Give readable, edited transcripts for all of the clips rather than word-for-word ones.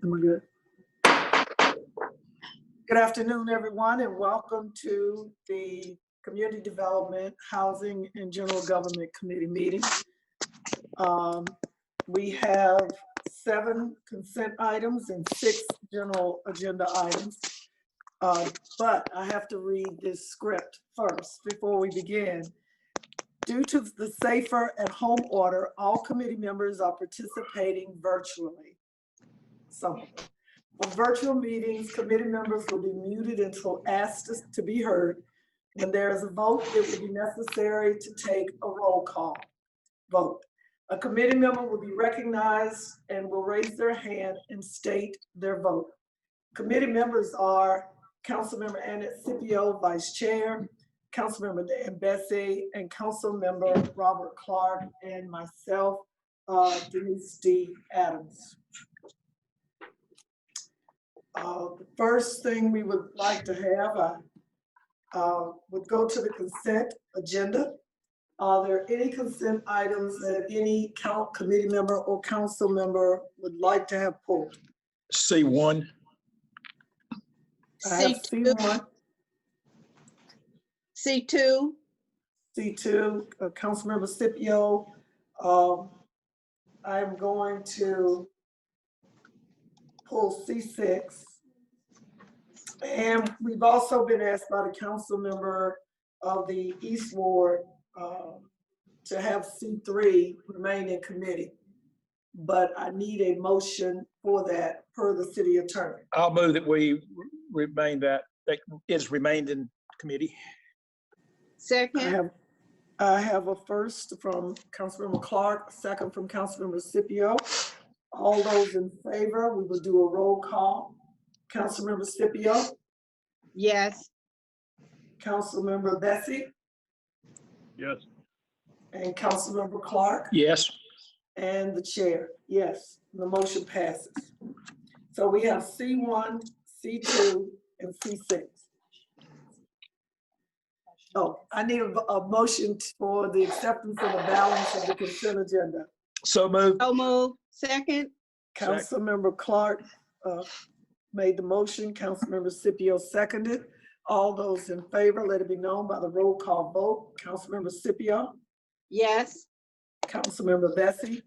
Am I good? Good afternoon, everyone, and welcome to the Community Development, Housing, and General Government Committee meeting. We have 7 consent items and 6 general agenda items. But I have to read this script first before we begin. Due to the Safer at Home order, all committee members are participating virtually. So for virtual meetings, committee members will be muted until asked to be heard. When there is a vote, it will be necessary to take a roll call vote. A committee member will be recognized and will raise their hand and state their vote. Committee members are Councilmember Annette Scipio, Vice Chair, Councilmember Dan Bessie, and Councilmember Robert Clark, and myself, Denise D. Adams. The first thing we would like to have would go to the consent agenda. Are there any consent items that any committee member or council member would like to have pulled? C1. I have C1. C2. C2, Councilmember Scipio. I'm going to pull C6. And we've also been asked by the council member of the East Ward to have C3 remain in committee. But I need a motion for that per the city attorney. I'll move that we remain that is remained in committee. Second. I have a first from Councilmember Clark, a second from Councilmember Scipio. All those in favor, we will do a roll call. Councilmember Scipio. Yes. Councilmember Bessie. Yes. And Councilmember Clark. Yes. And the chair, yes, the motion passes. So we have C1, C2, and C6. Oh, I need a motion for the acceptance of the balance of the consent agenda. So moved. So move. Second. Councilmember Clark made the motion. Councilmember Scipio seconded. All those in favor, let it be known by the roll call vote. Councilmember Scipio. Yes. Councilmember Bessie.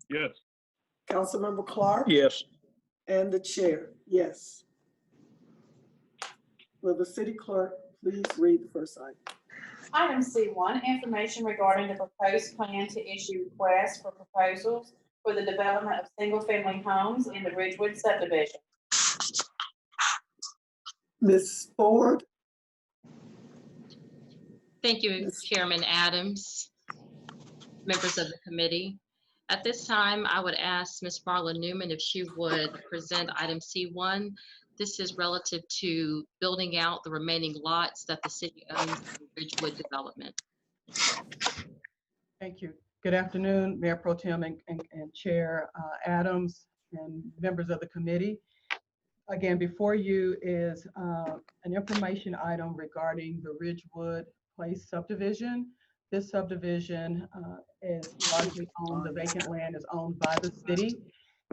Yes. Councilmember Clark. Yes. And the chair, yes. Will the city clerk please read the first item? Item C1, information regarding the proposed plan to issue requests for proposals for the development of single-family homes in the Ridgewood subdivision. Ms. Ford. Thank you, Chairman Adams, members of the committee. At this time, I would ask Ms. Marla Newman if she would present item C1. This is relative to building out the remaining lots that the city owns in the Ridgewood development. Thank you. Good afternoon, Mayor Pro Tem and Chair Adams and members of the committee. Again, before you is an information item regarding the Ridgewood Place subdivision. This subdivision is largely owned, the vacant land is owned by the city.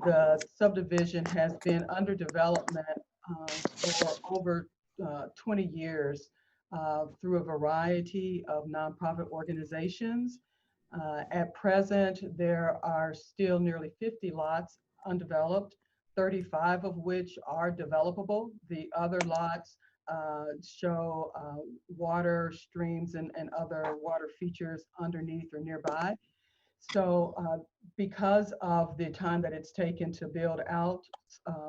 The subdivision has been under development for over 20 years through a variety of nonprofit organizations. At present, there are still nearly 50 lots undeveloped, 35 of which are developable. The other lots show water streams and other water features underneath or nearby. So because of the time that it's taken to build out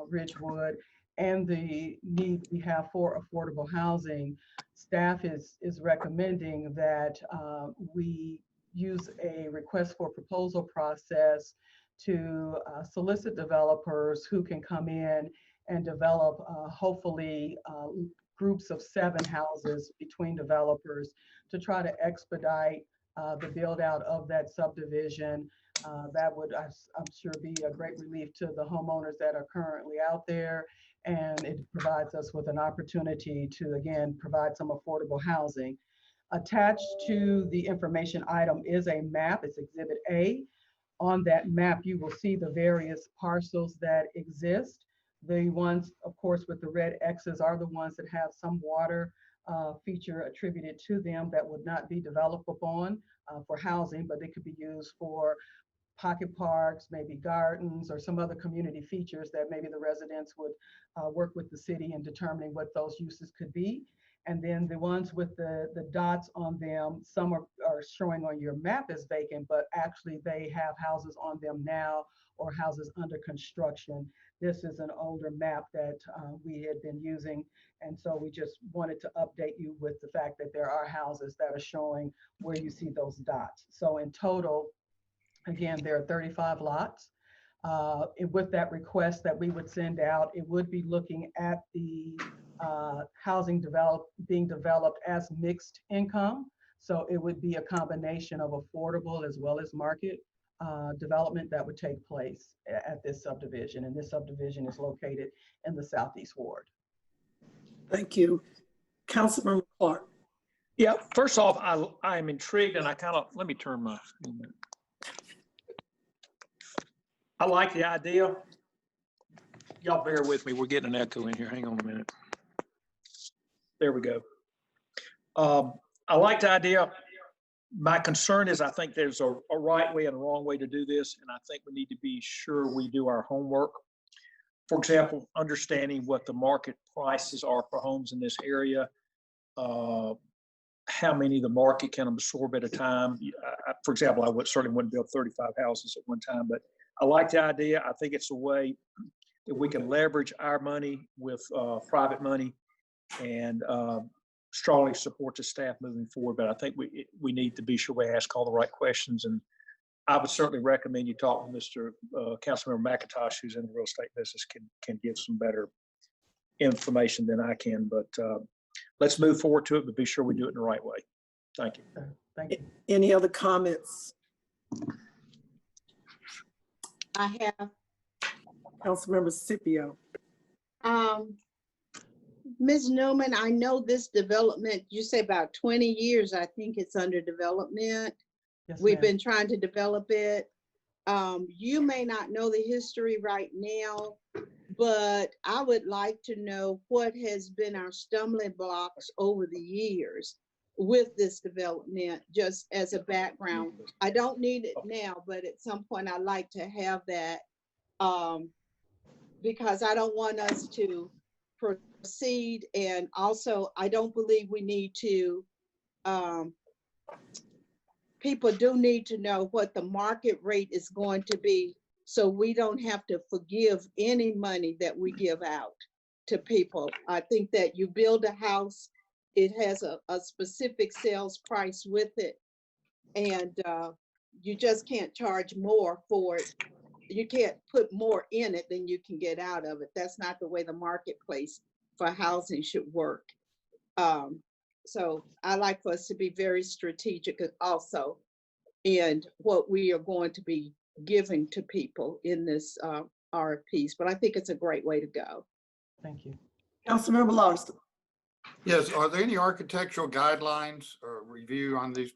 Ridgewood and the need we have for affordable housing, staff is recommending that we use a request for proposal process to solicit developers who can come in and develop hopefully groups of 7 houses between developers to try to expedite the build out of that subdivision. That would, I'm sure, be a great relief to the homeowners that are currently out there. And it provides us with an opportunity to, again, provide some affordable housing. Attached to the information item is a map, it's Exhibit A, On that map, you will see the various parcels that exist. The ones, of course, with the red X's are the ones that have some water feature attributed to them that would not be developed upon for housing, but they could be used for pocket parks, maybe gardens, or some other community features that maybe the residents would work with the city in determining what those uses could be. And then the ones with the dots on them, some are showing on your map as vacant, but actually they have houses on them now or houses under construction. This is an older map that we had been using. And so we just wanted to update you with the fact that there are houses that are showing where you see those dots. So in total, again, there are 35 lots. With that request that we would send out, it would be looking at the housing being developed as mixed income. So it would be a combination of affordable as well as market development that would take place at this subdivision. And this subdivision is located in the Southeast Ward. Thank you. Councilmember Clark. Yeah, first off, I am intrigued and let me turn my, I like the idea. Y'all bear with me, we're getting an echo in here, hang on a minute. There we go. I like the idea. My concern is I think there's a right way and a wrong way to do this, and I think we need to be sure we do our homework. For example, understanding what the market prices are for homes in this area, how many the market can absorb at a time. For example, I certainly wouldn't build 35 houses at one time, but I like the idea. I think it's a way that we can leverage our money with private money and strongly support the staff moving forward. But I think we need to be sure we ask all the right questions. And I would certainly recommend you talk with Mr. Councilmember McIntosh, who's in the real estate business, can give some better information than I can. But let's move forward to it, but be sure we do it in the right way. Thank you. Thank you. Any other comments? I have, Councilmember Scipio. Ms. Newman, I know this development, you say about 20 years, I think it's under development. Yes, We've ma'am. been trying to develop it. You may not know the history right now, but I would like to know what has been our stumbling blocks over the years with this development, just as a background. I don't need it now, but at some point I'd like to have that because I don't want us to proceed. And also, I don't believe we need to, people do need to know what the market rate is going to be, so we don't have to forgive any money that we give out to people. I think that you build a house, it has a specific sales price with it, and you just can't charge more for it. You can't put more in it than you can get out of it. That's not the way the marketplace for housing should work. So I like for us to be very strategic also in what we are going to be giving to people in this RFPs, but I think it's a great way to go. Thank you. Councilmember Larson. Yes, are there any architectural guidelines or review on these?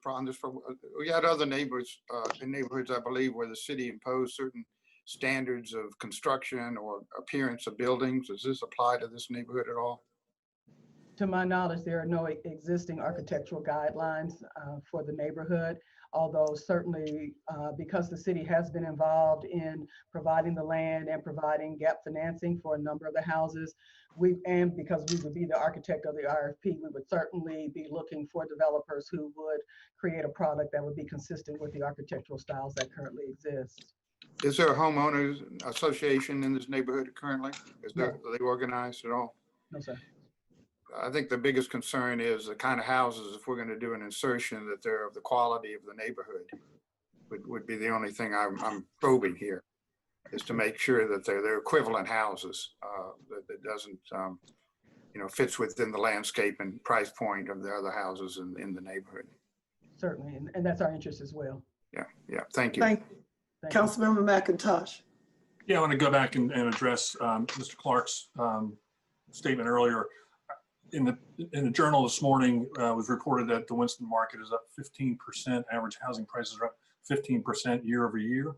We had other neighborhoods, I believe, where the city imposed certain standards of construction or appearance of buildings. Does this apply to this neighborhood at all? To my knowledge, there are no existing architectural guidelines for the neighborhood, although certainly because the city has been involved in providing the land and providing gap financing for a number of the houses, and because we would be the architect of the RFP, we would certainly be looking for developers who would create a product that would be consistent with the architectural styles that currently exist. Is there a homeowners association in this neighborhood currently? Are they organized at all? No, sir. I think the biggest concern is the kind of houses, if we're going to do an insertion, that they're of the quality of the neighborhood would be the only thing I'm probing here, is to make sure that they're equivalent houses, that doesn't, fits within the landscape and price point of the other houses in the neighborhood. Certainly, and that's our interest as well. Yeah, thank you. Thank you. Councilmember McIntosh. Yeah, I want to go back and address Mr. Clark's statement earlier. In the journal this morning, was reported that the Winston market is up 15%. Average housing prices are up 15% year over year.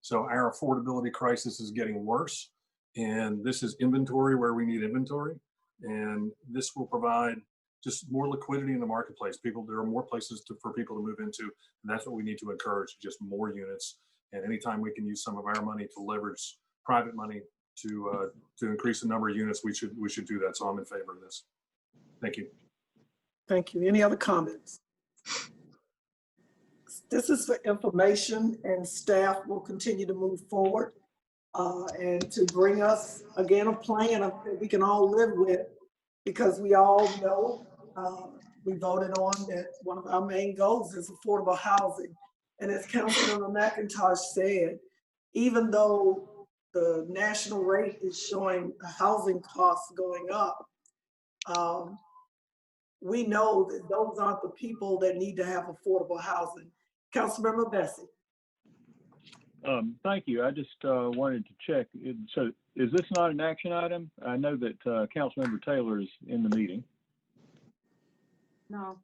So our affordability crisis is getting worse. And this is inventory where we need inventory. And this will provide just more liquidity in the marketplace. There are more places for people to move into. And that's what we need to encourage, just more units. And anytime we can use some of our money to leverage private money to increase the number of units, we should do that. So I'm in favor of this. Thank you. Thank you. Any other comments? This is for information, and staff will continue to move forward and to bring us, again, a plan that we can all live with, because we all know we voted on that one of our main goals is affordable housing. And as Councilmember McIntosh said, even though the national rate is showing the housing costs going up, we know that those aren't the people that need to have affordable housing. Councilmember Bessie. Thank you. I just wanted to check. So is this not an action item? I know that Councilmember Taylor is in the meeting. No.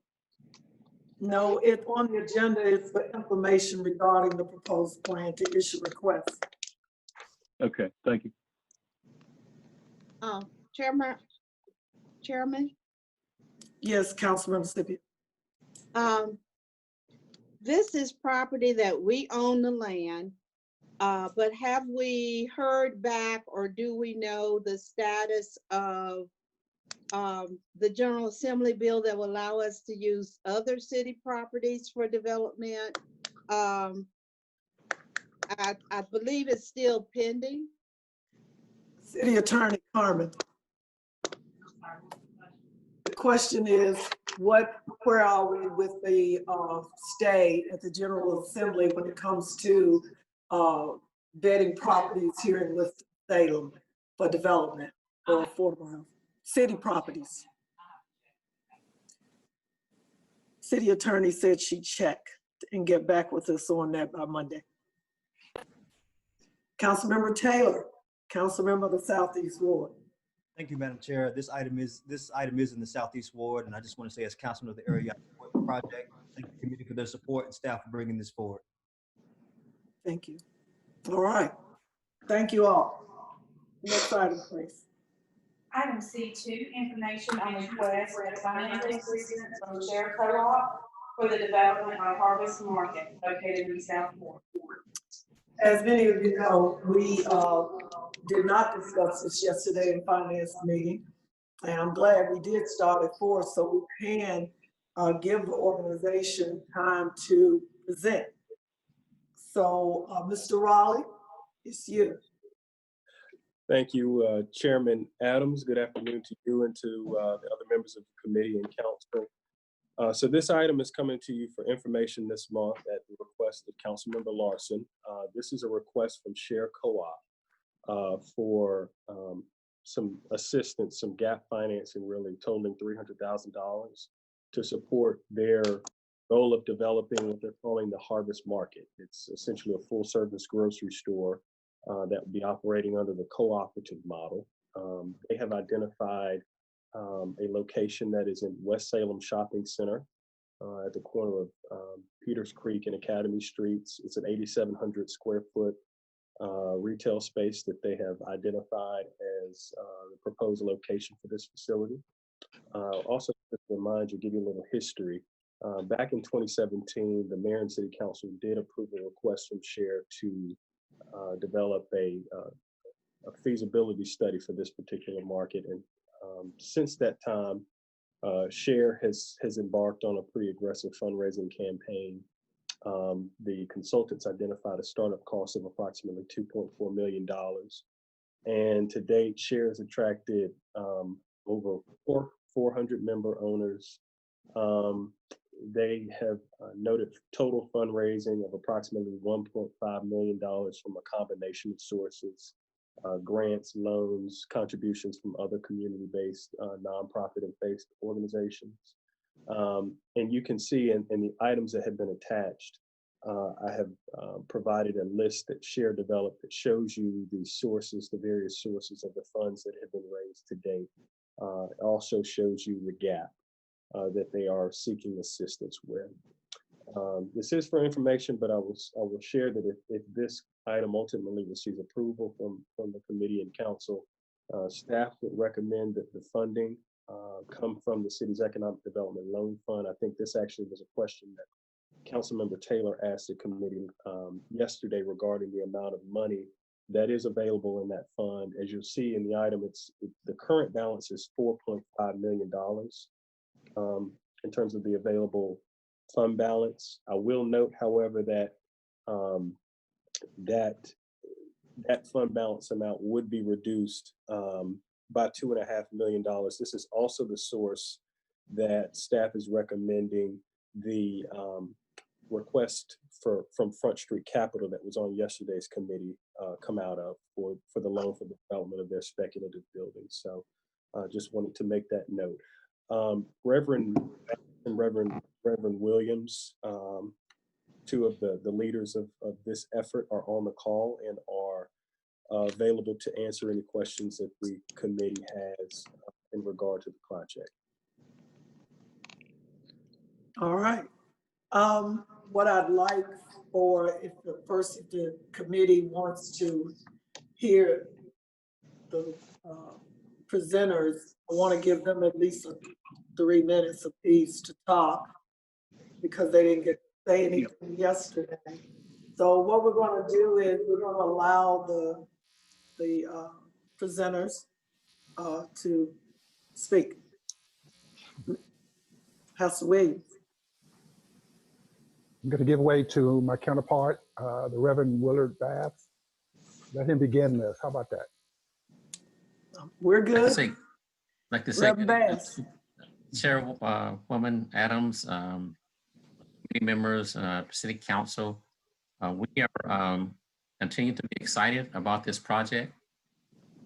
No, it's on the agenda. It's for information regarding the proposed plan to issue requests. Okay, thank you. Chairman? Yes, Councilmember Scipio. This is property that we own the land, but have we heard back, or do we know the status of the General Assembly bill that will allow us to use other city properties for development? I believe it's still pending. City Attorney Carmen. The question is, where are we with the stay at the General Assembly when it comes to vetting properties here in Winston-Salem for development or affordable housing? City properties. City Attorney said she'd check and get back with us on that by Monday. Councilmember Taylor, Councilmember of the Southeast Ward. Thank you, Madam Chair. This item is in the Southeast Ward, and I just want to say, as councilman of the area, I support the project. Thank the committee for their support and staff for bringing this forward. Thank you. All right. Thank you all. Next item, please. Item C2, information on request for financial assistance from Share Co-op for the development of Harvest Market located in South Ward. As many of you know, we did not discuss this yesterday in finance meeting, and I'm glad we did start at 4 so we can give the organization time to present. So, Mr. Raleigh, it's you. Thank you, Chairman Adams. Good afternoon to you and to the other members of the committee and council. So this item is coming to you for information this month at the request of Councilmember Larson. This is a request from Share Co-op for some assistance, some gap financing, really totaling $300,000 to support their goal of developing what they're calling the Harvest Market. It's essentially a full-service grocery store that will be operating under the cooperative model. They have identified a location that is in West Salem Shopping Center at the corner of Peters Creek and Academy Streets. It's an 8,700 square foot retail space that they have identified as the proposed location for this facility. Also, just to remind you, give you a little history. Back in 2017, the mayor and city council did approve a request from Share to develop a feasibility study for this particular market. And since that time, Share has embarked on a pretty aggressive fundraising campaign. The consultants identified a startup cost of approximately $2.4 million. And to date, Share has attracted over 400 member owners. They have noted total fundraising of approximately $1.5 million from a combination of sources, grants, loans, contributions from other community-based, nonprofit and based organizations. And you can see in the items that have been attached, I have provided a list that Share developed that shows you the sources, the various sources of the funds that have been raised to date. It also shows you the gap that they are seeking assistance with. This is for information, but I will share that if this item ultimately receives approval from the committee and council, staff would recommend that the funding come from the city's economic development loan fund. I think this actually was a question that Councilmember Taylor asked the committee yesterday regarding the amount of money that is available in that fund. As you'll see in the item, the current balance is $4.5 million in terms of the available fund balance. I will note, however, that that fund balance amount would be reduced by $2.5 million. This is also the source that staff is recommending the request from Front Street Capital that was on yesterday's committee come out of for the loan for the development of their speculative buildings. So just wanted to make that note. Reverend Williams, two of the leaders of this effort are on the call and are available to answer any questions that the committee has in regard to the project. All right. What I'd like for, if the committee wants to hear the presenters, I want to give them at least 3 minutes apiece to talk because they didn't get to say anything yesterday. So what we're going to do is we're going to allow the presenters to speak. Pastor Williams. I'm going to give way to my counterpart, the Reverend Willard Bath. Let him begin this. How about that? We're good. Like to say, Reverend Bath. Chairwoman Adams, committee members, City Council, we are continuing to be excited about this project.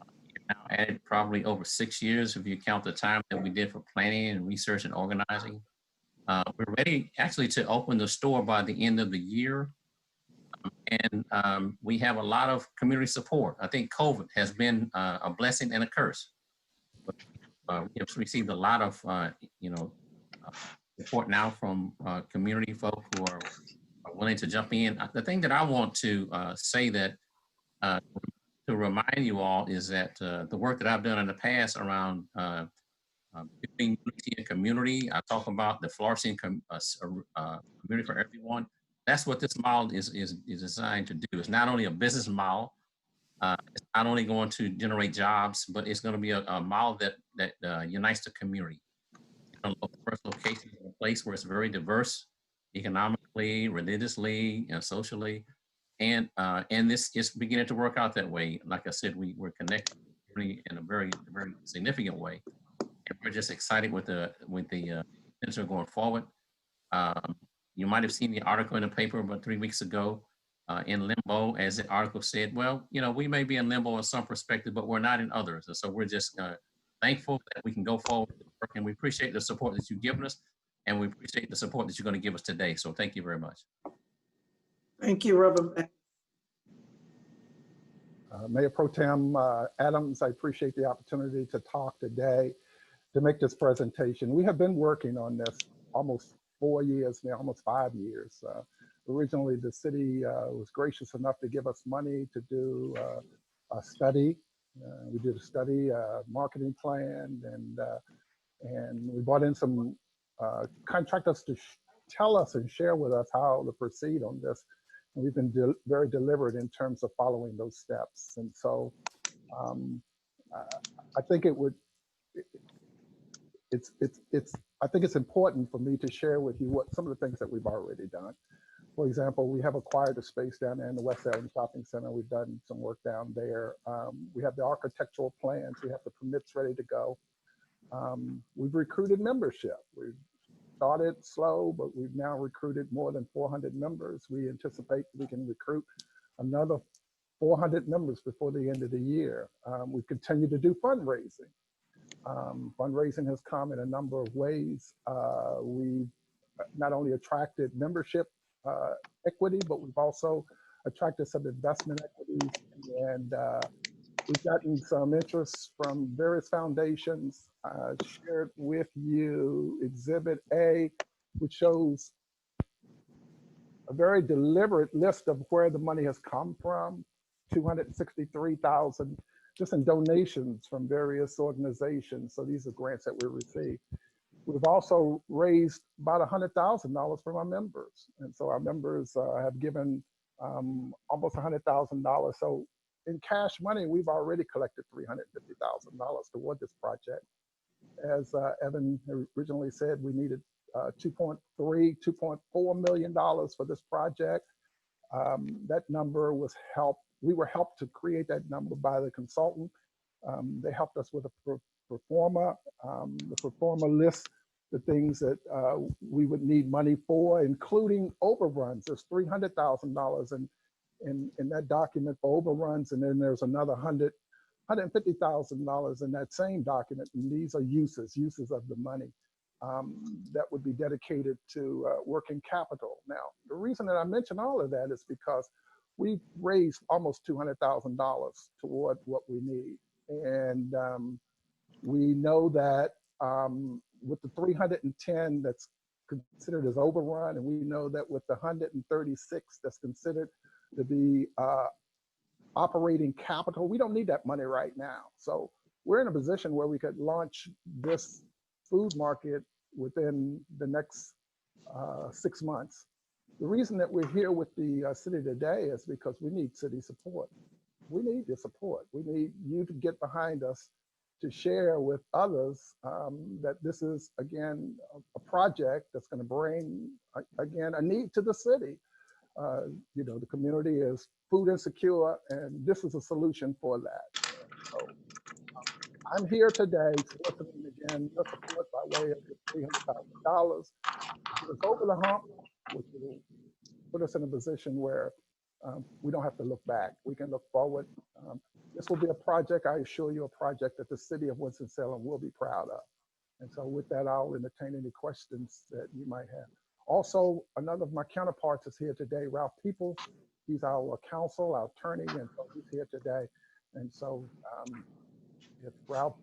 We've now added probably over 6 years if you count the time that we did for planning and research and organizing. We're ready actually to open the store by the end of the year. And we have a lot of community support. I think COVID has been a blessing and a curse. But, we have received a lot of, support now from community folk who are willing to jump in. The thing that I want to say that to remind you all is that the work that I've done in the past around building unity and community. I talk about the flourishing community for everyone. That's what this model is designed to do. It's not only a business model, it's not only going to generate jobs, but it's going to be a model that unites the community. First location is a place where it's very diverse, economically, religiously, and socially, and this is beginning to work out that way. Like I said, we're connected in a very, very significant way. And we're just excited with the potential going forward. You might have seen the article in the paper about 3 weeks ago in limbo, as the article said, well, we may be in limbo in some perspective, but we're not in others. And so we're just thankful that we can go forward with the work, and we appreciate the support that you've given us, and we appreciate the support that you're going to give us today. So thank you very much. Thank you, Reverend. Mayor Pro Tem Adams, I appreciate the opportunity to talk today, to make this presentation. We have been working on this almost 4 years now, almost 5 years. Originally, the city was gracious enough to give us money to do a study. We did a study, marketing plan, and we brought in some contractors to tell us and share with us how to proceed on this. And we've been very deliberate in terms of following those steps. And so I think I think it's important for me to share with you what some of the things that we've already done. For example, we have acquired a space down there in the Winston-Salem Shopping Center. We've done some work down there. We have the architectural plans. We have the permits ready to go. We've recruited membership. We've started slow, but we've now recruited more than 400 members. We anticipate we can recruit another 400 members before the end of the year. We continue to do fundraising. Fundraising has come in a number of ways. We've not only attracted membership equity, but we've also attracted some investment equities, and we've gotten some interest from various foundations. Shared with you Exhibit A, which shows a very deliberate list of where the money has come from, 263,000 just in donations from various organizations. So these are grants that we received. We've also raised about $100,000 from our members. And so our members have given almost $100,000. So in cash money, we've already collected $350,000 toward this project. As Evan originally said, we needed $2.4 million for this project. That number was helped. We were helped to create that number by the consultant. They helped us with a pro forma list, the things that we would need money for, including overruns. There's $300,000 in that document for overruns, and then there's another $150,000 in that same document, and these are uses of the money that would be dedicated to working capital. Now, the reason that I mention all of that is because we've raised almost $200,000 toward what we need, and we know that with the 310 that's considered as overrun, and we know that with the 136 that's considered to be operating capital, we don't need that money right now. So we're in a position where we could launch this food market within the next 6 months. The reason that we're here with the city today is because we need city support. We need your support. We need you to get behind us to share with others that this is, again, a project that's going to bring, again, a need to the city. You know, the community is food insecure, and this is a solution for that. So I'm here today soliciting again your support by way of the $300,000. It's over the hump, which will put us in a position where we don't have to look back. We can look forward. This will be a project, I assure you, a project that the city of Winston-Salem will be proud of. And so with that, I'll entertain any questions that you might have. Also, another of my counterparts is here today, Ralph Peoples. He's our counsel, our attorney, and so he's here today. And so if Ralph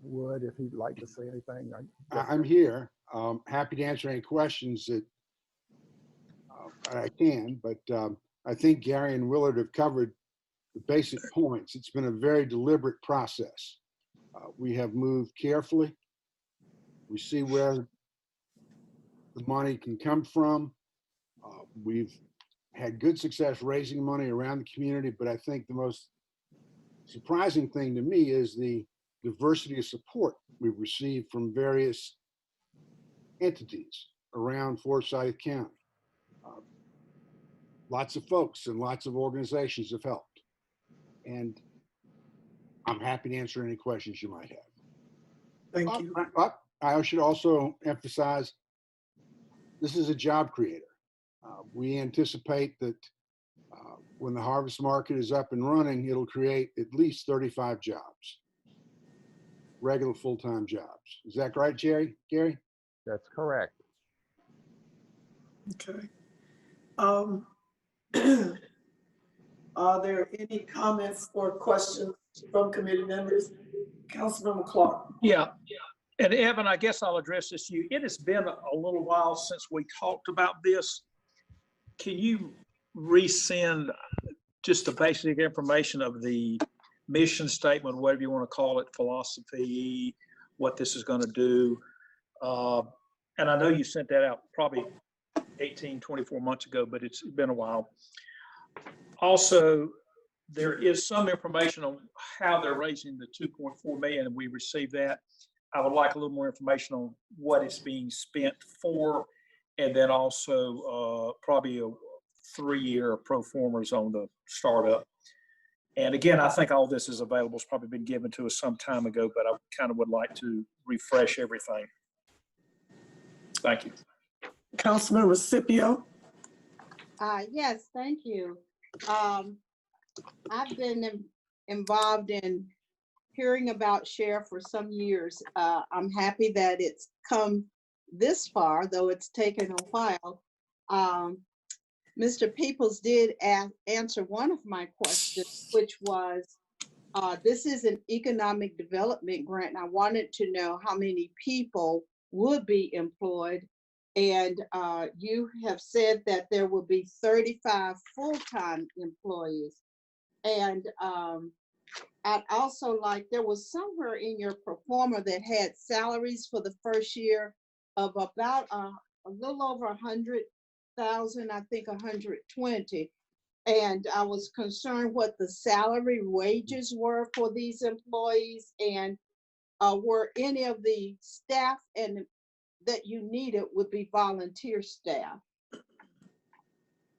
would, if he'd like to say anything. I'm here. Happy to answer any questions that I can, but I think Gary and Willard have covered the basic points. It's been a very deliberate process. We have moved carefully. We see where the money can come from. We've had good success raising money around the community, but I think the most surprising thing to me is the diversity of support we've received from various entities around Forsyth County. Lots of folks and lots of organizations have helped. And I'm happy to answer any questions you might have. Thank you. But I should also emphasize, this is a job creator. We anticipate that when the harvest market is up and running, it'll create at least 35 jobs, regular full-time jobs. Is that right, Gary? That's correct. Okay. Are there any comments or questions from committee members? Councilmember Clark. Yeah. And Evan, I guess I'll address this to you. It has been a little while since we talked about this. Can you resend just the basic information of the mission statement, whatever you want to call it, philosophy, what this is going to do? And I know you sent that out probably 18, 24 months ago, but it's been a while. Also, there is some information on how they're raising the 2.4 million, and we received that. I would like a little more information on what it's being spent for, and then also probably a 3-year pro formas on the startup. And again, I think all this is available. It's probably been given to us some time ago, but I kind of would like to refresh everything. Thank you. Councilmember Scipio. Yes, thank you. I've been involved in hearing about SHARE for some years. I'm happy that it's come this far, though it's taken a while. Mr. Peoples did answer one of my questions, which was, this is an economic development grant. And I wanted to know how many people would be employed And you have said that there will be 35 full-time employees. And I'd also like, there was somewhere in your pro forma that had salaries for the first year of about a little over 100,000, I think 120. And I was concerned what the salary wages were for these employees, and were any of the staff and that you needed would be volunteer staff.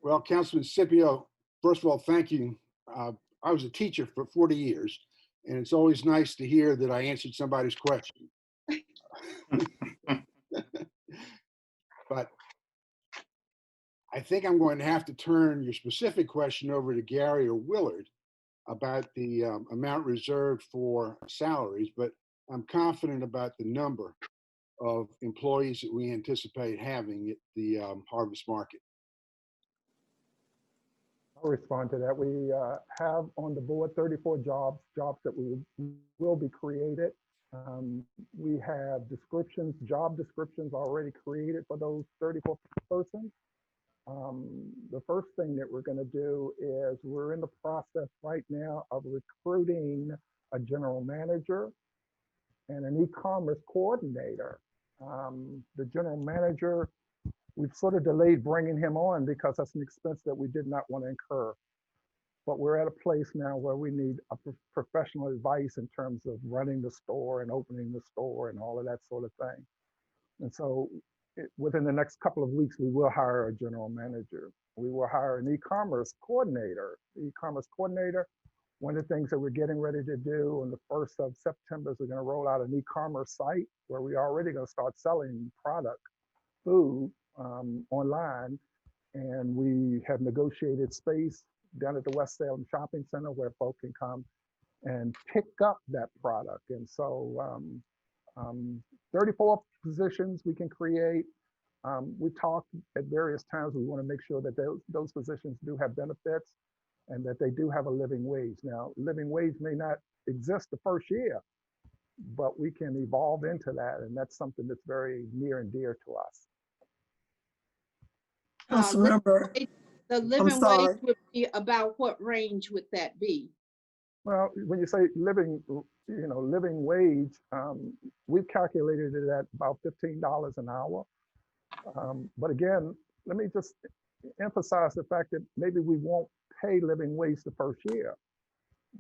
Well, Councilman Scipio, first of all, thank you. I was a teacher for 40 years, and it's always nice to hear that I answered somebody's question. But I think I'm going to have to turn your specific question over to Gary or Willard about the amount reserved for salaries, but I'm confident about the number of employees that we anticipate having at the harvest market. I'll respond to that. We have on the board 34 jobs that will be created. We have job descriptions already created for those 34 persons. The first thing that we're going to do is we're in the process right now of recruiting a general manager and an e-commerce coordinator. The general manager, we've sort of delayed bringing him on because that's an expense that we did not want to incur. But we're at a place now where we need a professional advice in terms of running the store and opening the store and all of that sort of thing. And so within the next couple of weeks, we will hire a general manager. We will hire an e-commerce coordinator. The e-commerce coordinator, one of the things that we're getting ready to do on the 1st of September is we're going to roll out an e-commerce site where we're already going to start selling food online. And we have negotiated space down at the Winston-Salem Shopping Center where folks can come and pick up that product. And so 34 positions we can create. We talked at various times, we want to make sure that those positions do have benefits and that they do have a living wage. Now, living wage may not exist the first year, but we can evolve into that. And that's something that's very near and dear to us. Councilmember, the living wage would be about what range would that be? Well, when you say living wage, we've calculated it at about $15 an hour. But again, let me just emphasize the fact that maybe we won't pay living wage the first year,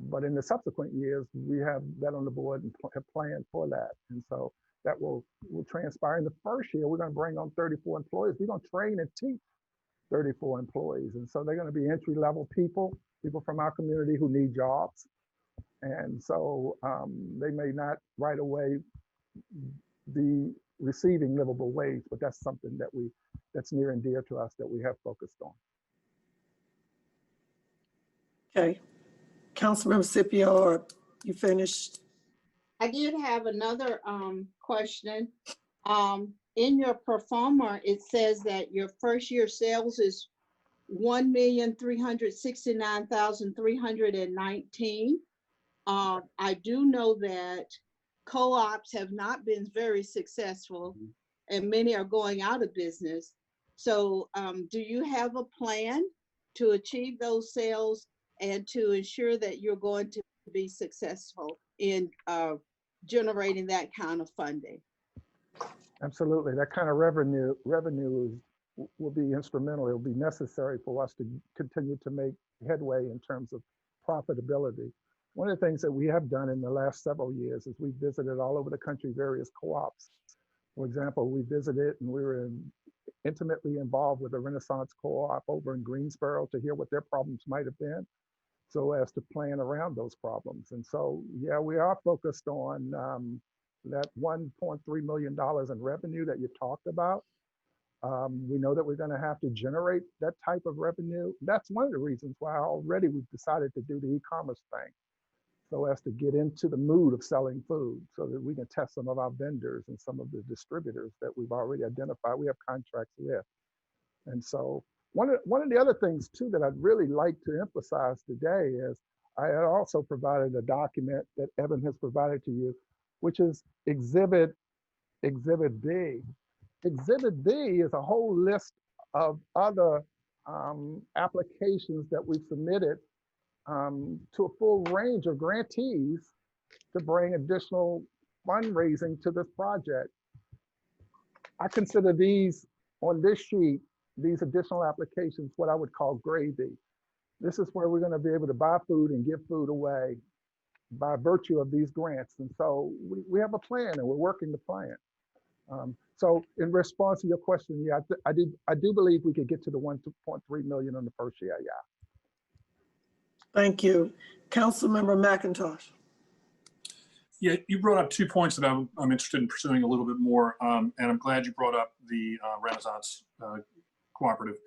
but in the subsequent years, we have that on the board and have planned for that. And so that will transpire. In the first year, we're going to bring on 34 employees. We're going to train and teach 34 employees. And so they're going to be entry-level people from our community who need jobs. And so they may not right away be receiving livable wage, but that's something that's near and dear to us that we have focused on. Okay. Councilmember Scipio, are you finished? I did have another question. In your pro forma, it says that your first year sales is 1,369,319. I do know that co-ops have not been very successful and many are going out of business. So do you have a plan to achieve those sales and to ensure that you're going to be successful in generating that kind of funding? Absolutely. That kind of revenue will be instrumental. It will be necessary for us to continue to make headway in terms of profitability. One of the things that we have done in the last several years is we visited all over the country various co-ops. For example, we visited and we were intimately involved with the Renaissance Co-op over in Greensboro to hear what their problems might have been, so as to plan around those problems. And so, yeah, we are focused on that $1.3 million in revenue that you talked about. We know that we're going to have to generate that type of revenue. That's one of the reasons why already we've decided to do the e-commerce thing, so as to get into the mood of selling food so that we can test some of our vendors and some of the distributors that we've already identified we have contracts with. And so one of the other things too that I'd really like to emphasize today is I had also provided a document that Evan has provided to you, which is Exhibit B. Exhibit B is a whole list of other applications that we've submitted to a full range of grantees to bring additional fundraising to this project. I consider these on this sheet, these additional applications, what I would call gravy. This is where we're going to be able to buy food and give food away by virtue of these grants. And so we have a plan and we're working the plan. So in response to your question, yeah, I do believe we could get to the 1.3 million in the first year, yeah. Thank you. Councilmember McIntosh. Yeah, you brought up 2 points that I'm interested in pursuing a little bit more, and I'm glad you brought up the Renaissance Cooperative.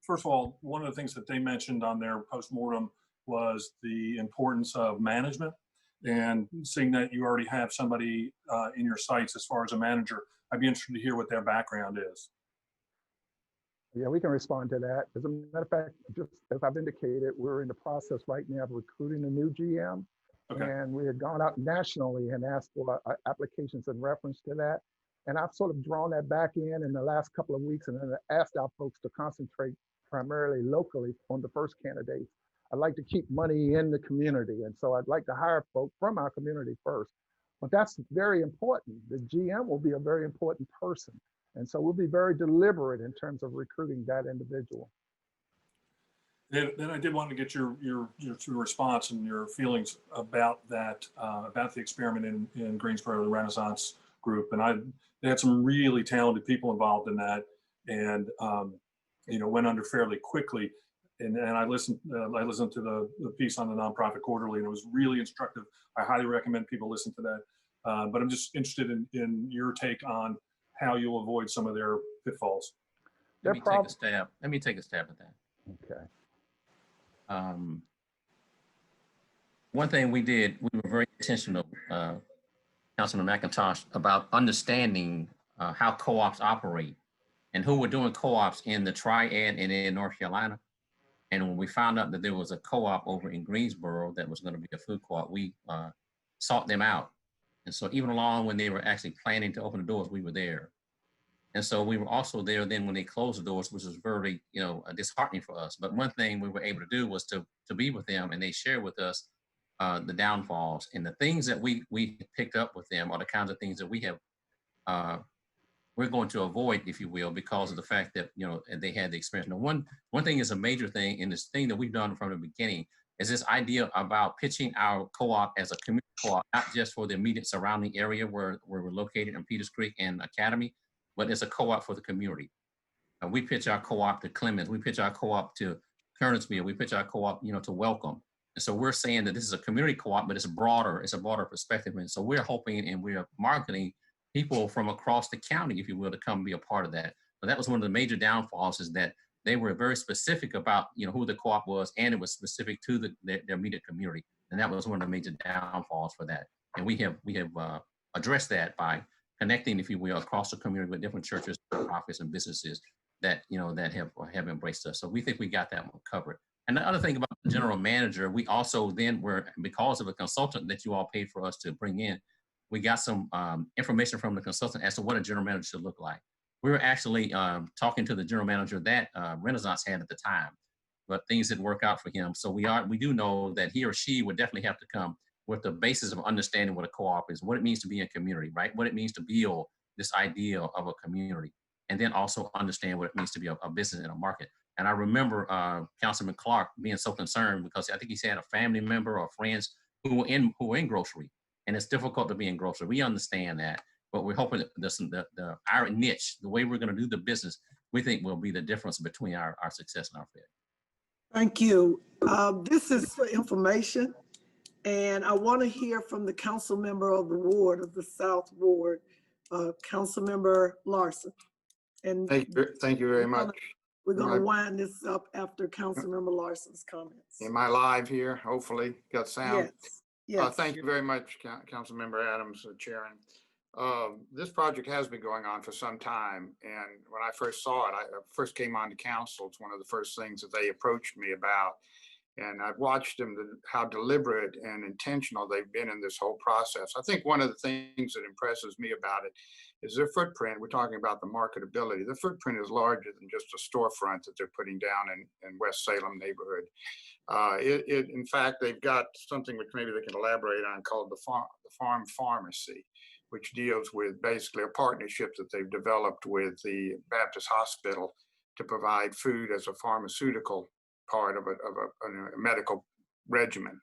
First of all, one of the things that they mentioned on their postmortem was the importance of management, and seeing that you already have somebody in your sights as far as a manager, I'd be interested to hear what their background is. Yeah, we can respond to that. As a matter of fact, just as I've indicated, we're in the process right now of recruiting a new GM. Okay. And we had gone out nationally and asked for applications in reference to that. And I've sort of drawn that back in the last couple of weeks and then asked our folks to concentrate primarily locally on the first candidates. I'd like to keep money in the community. And so I'd like to hire folk from our community first. But that's very important. The GM will be a very important person. And so we'll be very deliberate in terms of recruiting that individual. Then I did want to get your response and your feelings about that, about the experiment in Greensboro, the Renaissance Group. And they had some really talented people involved in that, and you know, went under fairly quickly. And I listened to the piece on the Nonprofit Quarterly, and it was really instructive. I highly recommend people listen to that. But I'm just interested in your take on how you'll avoid some of their pitfalls. Let me take a stab. Let me take a stab at that. Okay. One thing we did, we were very intentional, Councilman McIntosh, about understanding how co-ops operate and who were doing co-ops in the Triad and in North Carolina. And when we found out that there was a co-op over in Greensboro that was going to be a food co-op, we sought them out. And so even along when they were actually planning to open the doors, we were there. And so we were also there then when they closed the doors, which was very, you know, disheartening for us. But one thing we were able to do was to be with them, and they shared with us the downfalls and the things that we picked up with them are the kinds of things that we have, we're going to avoid, if you will, because of the fact that, you know, they had the experience. Now, one thing is a major thing, and this thing that we've done from the beginning is this idea about pitching our co-op as a community co-op, not just for the immediate surrounding area where we're located in Peters Creek and Academy, but it's a co-op for the community. We pitch our co-op to Clemens, we pitch our co-op to Kernersville, we pitch our co-op, you know, to Welcome. And so we're saying that this is a community co-op, but it's a broader perspective. And so we're hoping and we're marketing people from across the county, if you will, to come be a part of that. But that was one of the major downfalls, is that they were very specific about, you know, who the co-op was, and it was specific to their immediate community. And that was one of the major downfalls for that. And we have addressed that by connecting, if you will, across the community with different churches, profits, and businesses that, you know, that have embraced us. So we think we got that one covered. And the other thing about the general manager, we also then were, because of a consultant that you all paid for us to bring in, we got some information from the consultant as to what a general manager should look like. We were actually talking to the general manager that Renaissance had at the time, but things didn't work out for him. So we do know that he or she would definitely have to come with the basis of understanding what a co-op is, what it means to be in a community, right? What it means to build this idea of a community, and then also understand what it means to be a business in a market. And I remember Councilman Clark being so concerned because I think he had a family member or friends who were in grocery, and it's difficult to be in grocery. We understand that, but we're hoping that our niche, the way we're going to do the business, we think will be the difference between our success and our failure. Thank you. This is for information, and I want to hear from the council member of the ward, of the South Ward, Council Member Larson. And thank you very much. We're going to wind this up after Councilmember Larson's comments. Am I live here? Hopefully, got sound. Yes. Yes. Thank you very much, Councilmember Adams, Chairman. This project has been going on for some time, and when I first saw it, I first came on to council. It's one of the first things that they approached me about, and I've watched them, how deliberate and intentional they've been in this whole process. I think one of the things that impresses me about it is their footprint. We're talking about the marketability. The footprint is larger than just a storefront that they're putting down in West Salem neighborhood. In fact, they've got something which maybe they can elaborate on called the farm pharmacy, which deals with basically a partnership that they've developed with the Baptist Hospital to provide food as a pharmaceutical part of a medical regimen.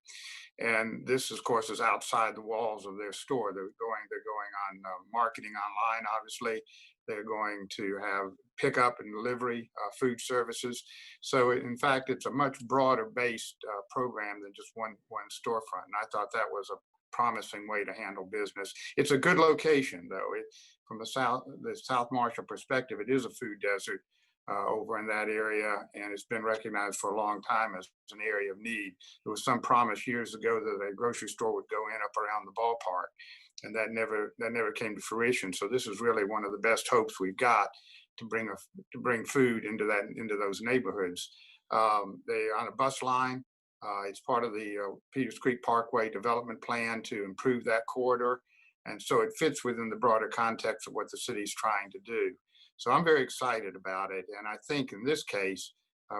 And this, of course, is outside the walls of their store. They're going on marketing online, obviously. They're going to have pickup and delivery food services. So in fact, it's a much broader based program than just one storefront. And I thought that was a promising way to handle business. It's a good location, though. From the South Marshall perspective, it is a food desert over in that area, and it's been recognized for a long time as an area of need. There was some promise years ago that a grocery store would go in up around the ballpark, and that never came to fruition. So this is really one of the best hopes we've got to bring food into those neighborhoods. They're on a bus line. It's part of the Peters Creek Parkway development plan to improve that corridor, and so it fits within the broader context of what the city's trying to do. So I'm very excited about it. And I think in this case,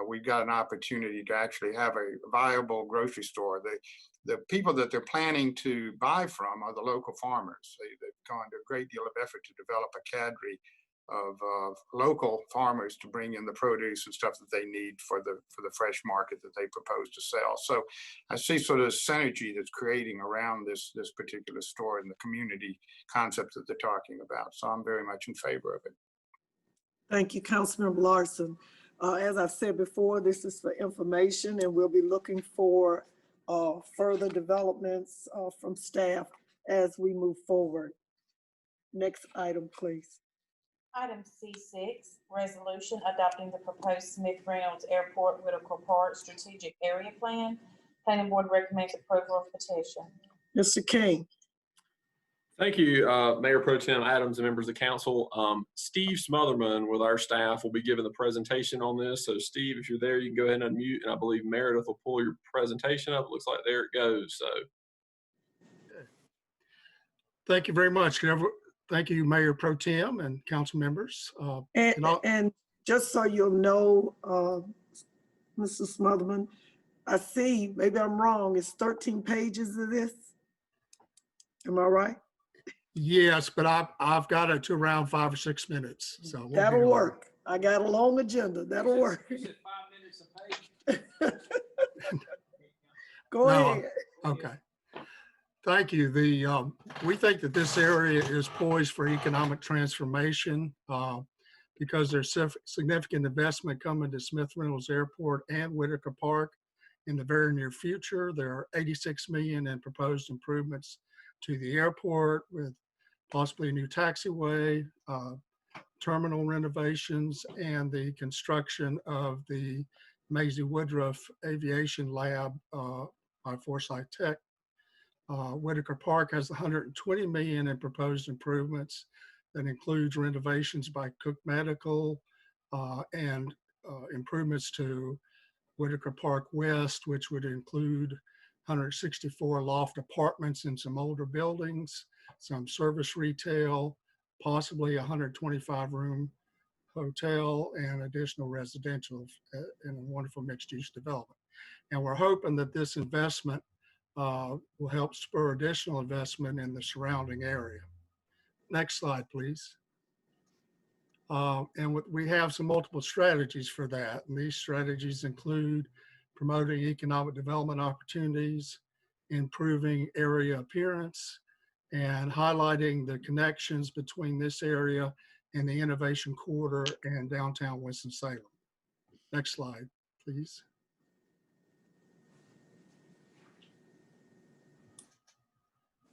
we've got an opportunity to actually have a viable grocery store. The people that they're planning to buy from are the local farmers. They've gone to a great deal of effort to develop a cadre of local farmers to bring in the produce and stuff that they need for the fresh market that they propose to sell. So I see sort of synergy that's creating around this particular store and the community concept that they're talking about. So I'm very much in favor of it. Thank you, Councilmember Larson. As I've said before, this is for information, and we'll be looking for further developments from staff as we move forward. Next item, please. Item C6, resolution adopting the proposed Smith Reynolds Airport Whitaker Park Strategic Area Plan. Planning Board recommends approval of petition. Mr. King. Thank you, Mayor Pro Tem Adams and members of council. Steve Smotherman with our staff will be giving the presentation on this. So Steve, if you're there, you can go ahead and unmute, and I believe Meredith will pull your presentation up. It looks like there it goes. So. Thank you very much. Thank you, Mayor Pro Tem and council members. And just so you'll know, Mr. Smotherman, I see, maybe I'm wrong, it's 13 pages of this. Am I right? Yes, but I've got it to around 5 or 6 minutes. So that'll work. I got a long agenda. That'll work. 5 minutes a page. Go ahead. Okay. Thank you. We think that this area is poised for economic transformation because there's significant investment coming to Smith Reynolds Airport and Whitaker Park in the very near future. There are $86 million in proposed improvements to the airport, with possibly a new taxiway, terminal renovations, and the construction of the Maisie Woodruff Aviation Lab by Foresight Tech. Whitaker Park has $120 million in proposed improvements that includes renovations by Cook Medical and improvements to Whitaker Park West, which would include 164 loft apartments in some older buildings, some service retail, possibly a 125-room hotel, and additional residential in a wonderful mixed-use development. And we're hoping that this investment will help spur additional investment in the surrounding area. Next slide, please. And we have some multiple strategies for that. And these strategies include promoting economic development opportunities, improving area appearance, and highlighting the connections between this area and the Innovation Corridor and downtown Winston-Salem. Next slide, please.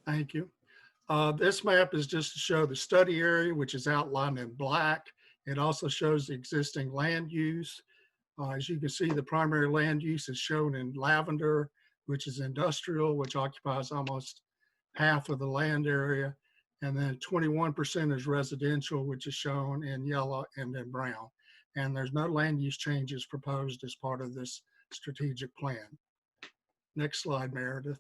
Thank you. This map is just to show the study area, which is outlined in black. It also shows the existing land use. As you can see, the primary land use is shown in lavender, which is industrial, which occupies almost half of the land area. And then 21% is residential, which is shown in yellow and in brown. And there's no land use changes proposed as part of this strategic plan. Next slide, Meredith.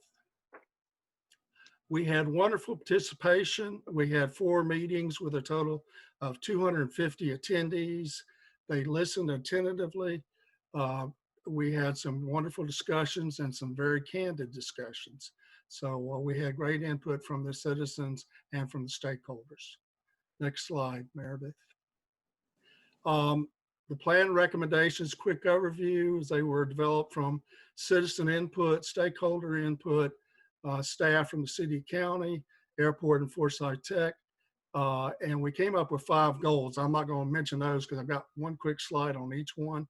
We had wonderful participation. We had 4 meetings with a total of 250 attendees. They listened attentively. We had some wonderful discussions and some very candid discussions. So we had great input from the citizens and from the stakeholders. Next slide, Meredith. The plan recommendations, quick overviews, they were developed from citizen input, stakeholder input, staff from the city, county, airport, and Forsyth Tech. And we came up with 5 goals. I'm not going to mention those because I've got one quick slide on each one.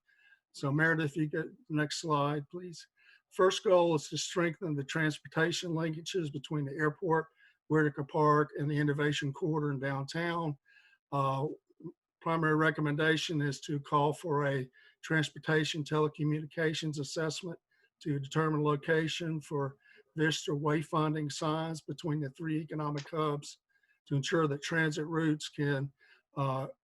So Meredith, if you get the next slide, please. First goal is to strengthen the transportation linkages between the airport, Whitaker Park, and the Innovation Corridor in downtown. Primary recommendation is to call for a transportation telecommunications assessment to determine location for visitor wayfinding signs between the 3 economic hubs to ensure that transit routes can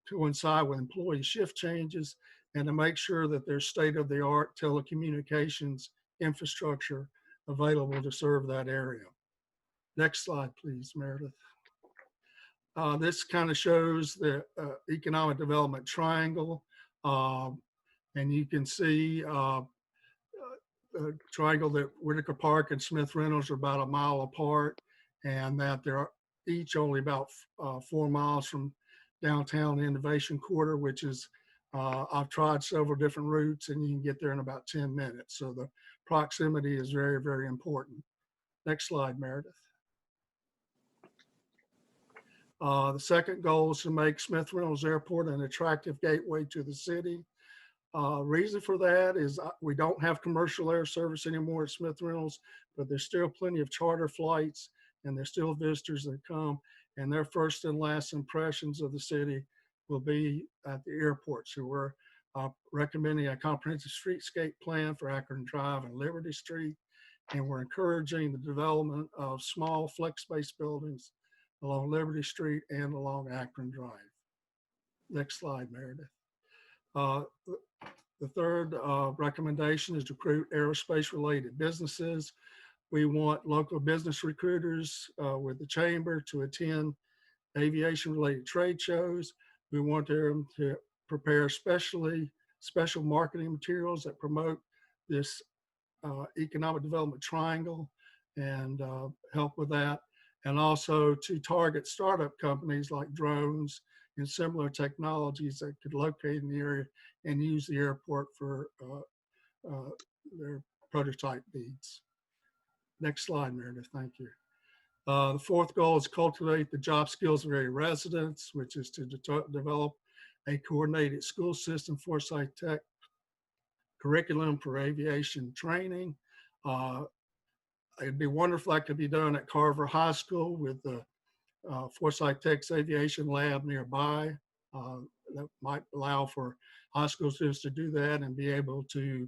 coincide with employee shift changes, and to make sure that there's state-of-the-art telecommunications infrastructure available to serve that area. Next slide, please, Meredith. This kind of shows the economic development triangle. And you can see a triangle that Whitaker Park and Smith Reynolds are about 1 mile apart, and that they're each only about 4 miles from downtown Innovation Corridor, which is, I've tried several different routes and you can get there in about 10 minutes. So the proximity is very, very important. Next slide, Meredith. The second goal is to make Smith Reynolds Airport an attractive gateway to the city. Reason for that is we don't have commercial air service anymore at Smith Reynolds, but there's still plenty of charter flights and there's still visitors that come, and their first and last impressions of the city will be at the airport. So we're recommending a comprehensive streetscape plan for Akron Drive and Liberty Street, and we're encouraging the development of small flex space buildings along Liberty Street and along Akron Drive. Next slide, Meredith. The third recommendation is to recruit aerospace-related businesses. We want local business recruiters with the chamber to attend aviation-related trade shows. We want them to prepare special marketing materials that promote this economic development triangle and help with that. And also to target startup companies like drones and similar technologies that could locate in the area and use the airport for their prototype needs. Next slide, Meredith, thank you. The fourth goal is cultivate the job skills of area residents, which is to develop a coordinated school system, Forsyth Tech curriculum for aviation training. It'd be wonderful if that could be done at Carver High School with the Forsyth Tech's aviation lab nearby. That might allow for high school students to do that and be able to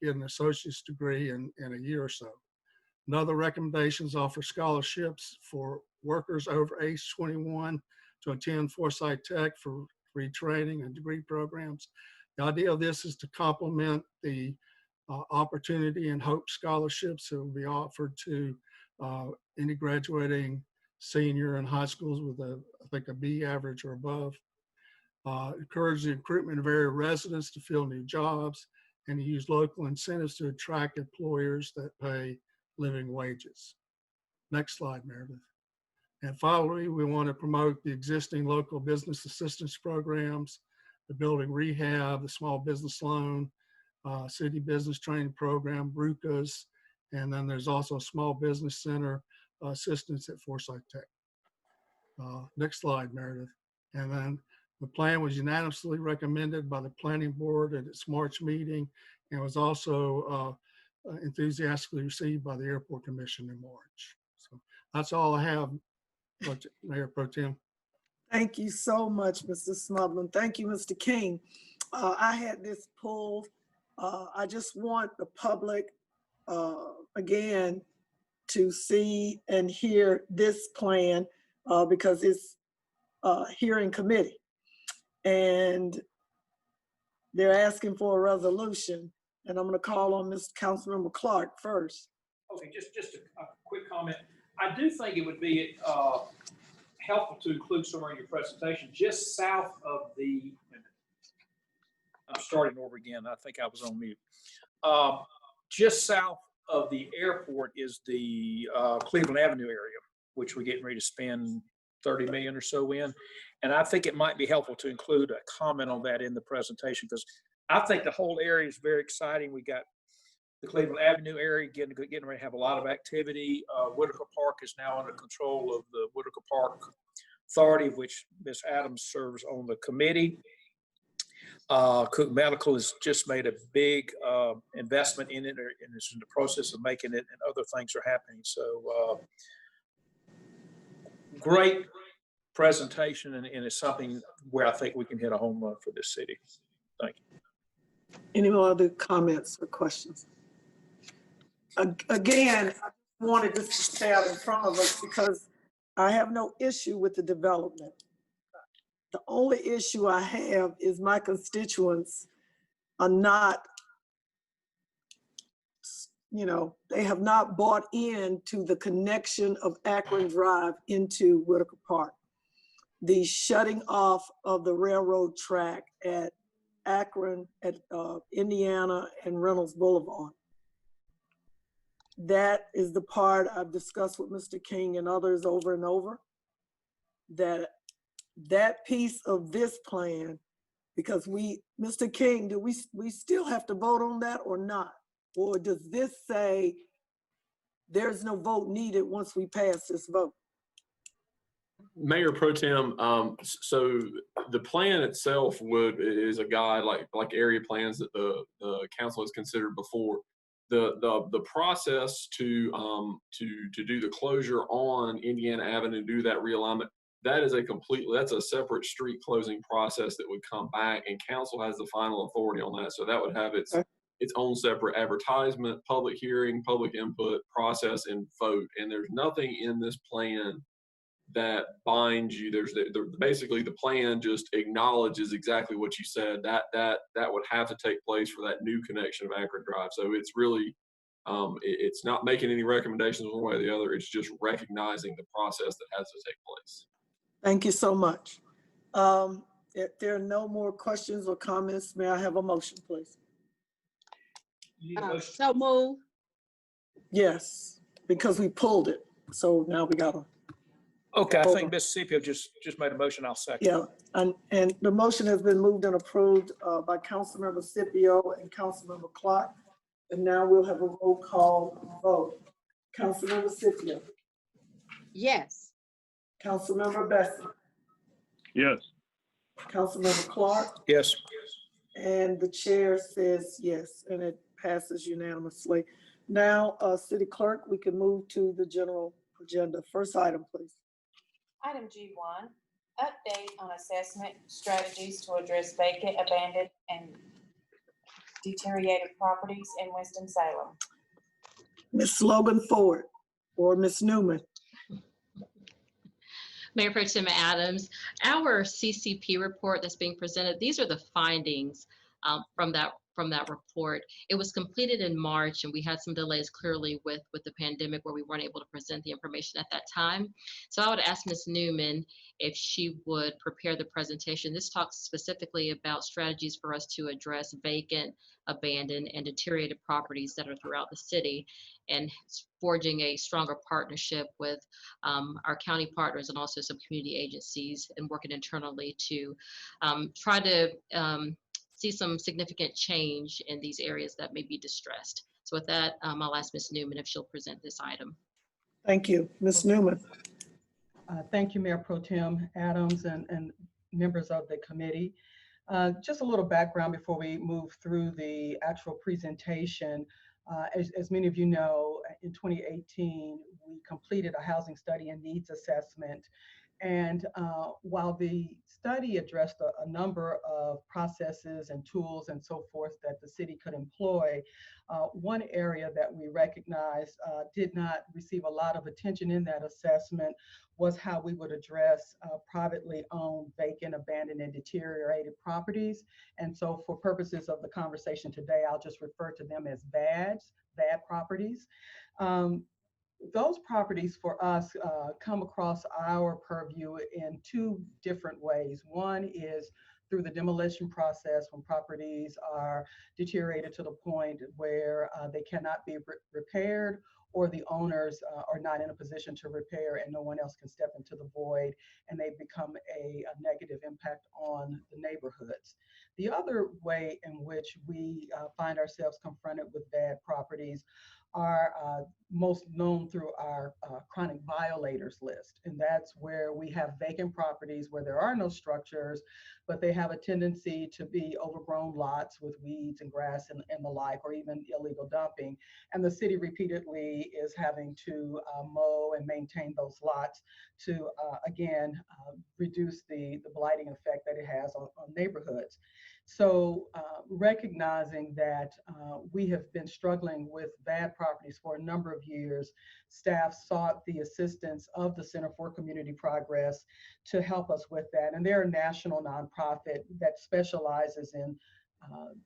get an associate's degree in a year or so. Another recommendations offer scholarships for workers over age 21 to attend Forsyth Tech for retraining and degree programs. The idea of this is to complement the opportunity and hope scholarships that will be offered to any graduating senior in high schools with I think a B average or above. Encourage the recruitment of area residents to fill new jobs and to use local incentives to attract employers that pay living wages. Next slide, Meredith. And finally, we want to promote the existing local business assistance programs, the building rehab, the small business loan, city business training program, RUCAs, and then there's also a small business center assistance at Forsyth Tech. Next slide, Meredith. And then the plan was unanimously recommended by the planning board at its March meeting and was also enthusiastically received by the Airport Commission in March. So that's all I have, Mayor Pro Tem. Thank you so much, Mr. Smotherman. Thank you, Mr. King. I had this pulled. I just want the public, again, to see and hear this plan because it's here in committee. And they're asking for a resolution. And I'm going to call on Mr. Councilmember Clark first. Okay, just a quick comment. I do think it would be helpful to include somewhere in your presentation, just south of the, I'm starting over again, I think I was on mute. Just south of the airport is the Cleveland Avenue area, which we're getting ready to spend 30 million or so in. And I think it might be helpful to include a comment on that in the presentation, because I think the whole area is very exciting. We got the Cleveland Avenue area getting ready to have a lot of activity. Whitaker Park is now under control of the Whitaker Park Authority, of which Ms. Adams serves on the committee. Cook Medical has just made a big investment in it, and is in the process of making it, and other things are happening. So great presentation, and it's something where I think we can hit a home run for this city. Thank you. Any more other comments or questions? Again, I wanted this to stay out in front of us because I have no issue with the development. The only issue I have is my constituents are not, they have not bought into the connection of Akron Drive into Whitaker Park. The shutting off of the railroad track at Akron, at Indiana and Reynolds Boulevard. That is the part I've discussed with Mr. King and others over and over, that piece of this plan, because Mr. King, do we still have to vote on that or not? Or does this say there's no vote needed once we pass this vote? Mayor Pro Tem, so the plan itself is a guide like area plans that the council has considered before. The process to do the closure on Indiana Avenue, do that realignment, that's a separate street closing process that would come back, and council has the final authority on that. So that would have its own separate advertisement, public hearing, public input process, and vote. And there's nothing in this plan that binds you. Basically the plan just acknowledges exactly what you said, that would have to take place for that new connection of Akron Drive. So it's really, it's not making any recommendations one way or the other. It's just recognizing the process that has to take place. Thank you so much. If there are no more questions or comments, may I have a motion, please? So move. Yes, because we pulled it. So now we got to. Okay, I think Mississippi just made a motion. I'll second. Yeah, and the motion has been moved and approved by Councilmember Scipio and Councilmember Clark. And now we'll have a roll call vote. Councilmember Scipio. Yes. Councilmember Bessie. Yes. Councilmember Clark. Yes. And the chair says yes, and it passes unanimously. Now, City Clerk, we can move to the general agenda. First item, please. Item G1, update on assessment strategies to address vacant, abandoned, and deteriorated properties in Winston-Salem. Ms. Logan Ford or Ms. Newman. Mayor Pro Tem Adams, our CCP report that's being presented, these are the findings from that report. It was completed in March, and we had some delays clearly with the pandemic where we weren't able to present the information at that time. So I would ask Ms. Newman if she would prepare the presentation. This talks specifically about strategies for us to address vacant, abandoned, and deteriorated properties that are throughout the city, and forging a stronger partnership with our county partners and also some community agencies, and working internally to try to see some significant change in these areas that may be distressed. So with that, I'll ask Ms. Newman if she'll present this item. Thank you. Ms. Newman. Thank you, Mayor Pro Tem Adams and members of the committee. Just a little background before we move through the actual presentation. As many of you know, in 2018, we completed a housing study and needs assessment. And while the study addressed a number of processes and tools and so forth that the city could employ, one area that we recognized did not receive a lot of attention in that assessment was how we would address privately owned, vacant, abandoned, and deteriorated properties. And so for purposes of the conversation today, I'll just refer to them as bad properties. those properties for us come across our purview in two different ways. One is through the demolition process when properties are deteriorated to the point where they cannot be repaired, or the owners are not in a position to repair and no one else can step into the void, and they become a negative impact on the neighborhoods. The other way in which we find ourselves confronted with bad properties are most known through our chronic violators list. And that's where we have vacant properties where there are no structures, but they have a tendency to be overgrown lots with weeds and grass and the like, or even illegal dumping. And the city repeatedly is having to mow and maintain those lots to, again, reduce the blighting effect that it has on neighborhoods. So recognizing that we have been struggling with bad properties for a number of years, staff sought the assistance of the Center for Community Progress to help us with that. And they're a national nonprofit that specializes in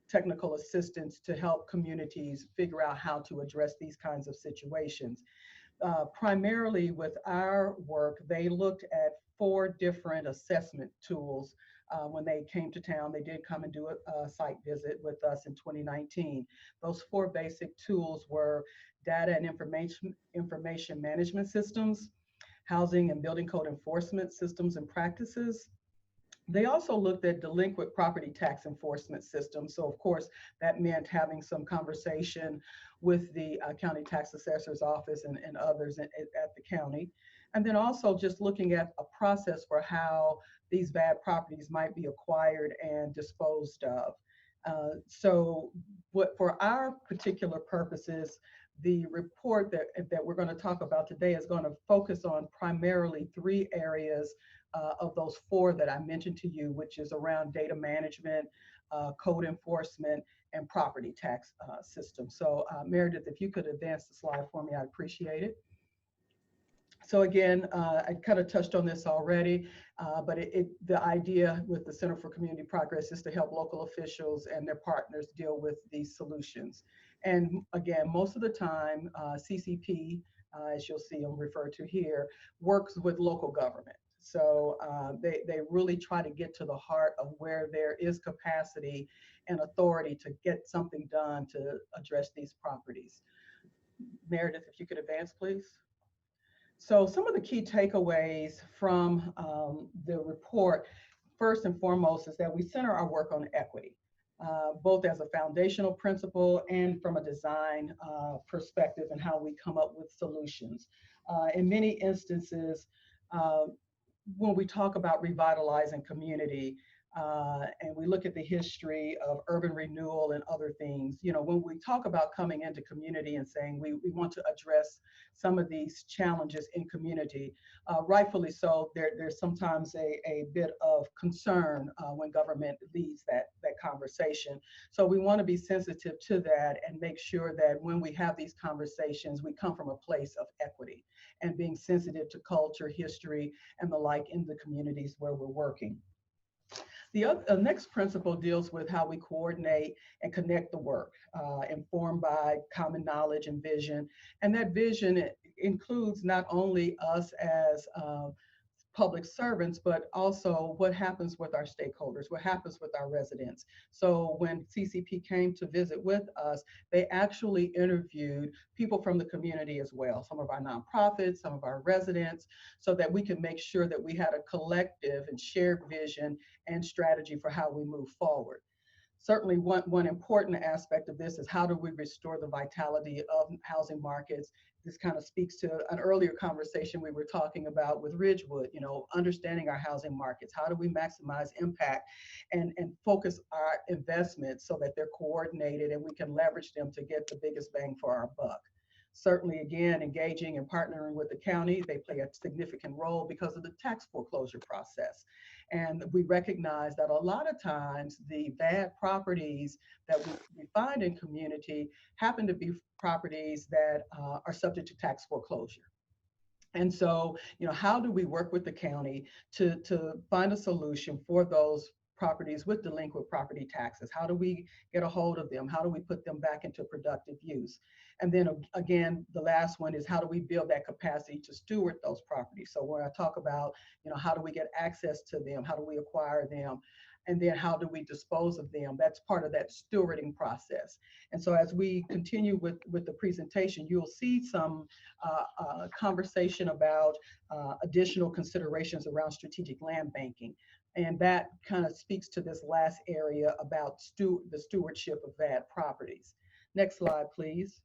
technical assistance to help communities figure out how to address these kinds of situations. Primarily with our work, they looked at 4 different assessment tools. When they came to town, they did come and do a site visit with us in 2019. Those 4 basic tools were data and information management systems, housing and building code enforcement systems and practices. They also looked at delinquent property tax enforcement systems. So of course, that meant having some conversation with the county tax assessor's office and others at the county. And then also just looking at a process for how these bad properties might be acquired and disposed of. So what for our particular purposes, the report that we're going to talk about today is going to focus on primarily 3 areas of those 4 that I mentioned to you, which is around data management, code enforcement, and property tax system. So Meredith, if you could advance the slide for me, I'd appreciate it. So again, I kind of touched on this already, but the idea with the Center for Community Progress is to help local officials and their partners deal with these solutions. And again, most of the time, CCP, as you'll see them referred to here, works with local government. So they really try to get to the heart of where there is capacity and authority to get something done to address these properties. Meredith, if you could advance, please. So some of the key takeaways from the report, first and foremost, is that we center our work on equity, both as a foundational principle and from a design perspective and how we come up with solutions. In many instances, when we talk about revitalizing community, and we look at the history of urban renewal and other things, you know, when we talk about coming into community and saying we want to address some of these challenges in community, rightfully so, there's sometimes a bit of concern when government leads that conversation. So we want to be sensitive to that and make sure that when we have these conversations, we come from a place of equity and being sensitive to culture, history, and the like in the communities where we're working. The next principle deals with how we coordinate and connect the work, informed by common knowledge and vision. And that vision includes not only us as public servants, but also what happens with our stakeholders, what happens with our residents. So when CCP came to visit with us, they actually interviewed people from the community as well, some of our nonprofits, some of our residents, so that we could make sure that we had a collective and shared vision and strategy for how we move forward. Certainly one important aspect of this is how do we restore the vitality of housing markets. This kind of speaks to an earlier conversation we were talking about with Ridgewood, you know, understanding our housing markets. How do we maximize impact and focus our investments so that they're coordinated and we can leverage them to get the biggest bang for our buck? Certainly, again, engaging and partnering with the county, they play a significant role because of the tax foreclosure process. And we recognize that a lot of times the bad properties that we find in community happen to be properties that are subject to tax foreclosure. And so, you know, how do we work with the county to find a solution for those properties with delinquent property taxes? How do we get a hold of them? How do we put them back into productive use? And then again, the last one is how do we build that capacity to steward those properties? So when I talk about, how do we get access to them? How do we acquire them? And then how do we dispose of them? That's part of that stewarding process. And so as we continue with the presentation, you'll see some conversation about additional considerations around strategic land banking. And that kind of speaks to this last area about the stewardship of bad properties. Next slide, please.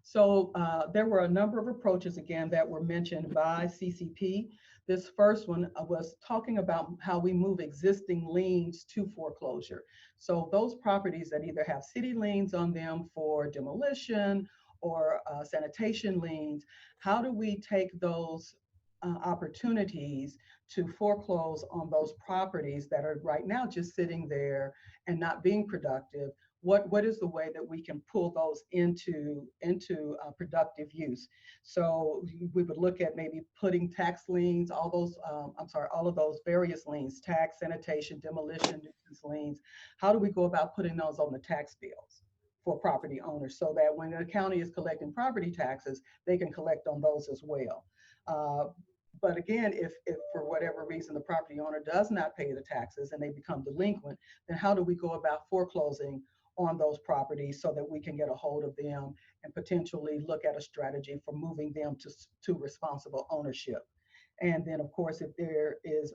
So there were a number of approaches, again, that were mentioned by CCP. This first one was talking about how we move existing liens to foreclosure. So those properties that either have city liens on them for demolition or sanitation liens, how do we take those opportunities to foreclose on those properties that are right now just sitting there and not being productive? What is the way that we can pull those into productive use? So we would look at maybe putting tax liens, all of those various liens, tax, sanitation, demolition, nuisance liens. How do we go about putting those on the tax bills for property owners so that when the county is collecting property taxes, they can collect on those as well? But again, if for whatever reason the property owner does not pay the taxes and they become delinquent, then how do we go about foreclosing on those properties so that we can get a hold of them and potentially look at a strategy for moving them to responsible ownership? And then, of course, if there is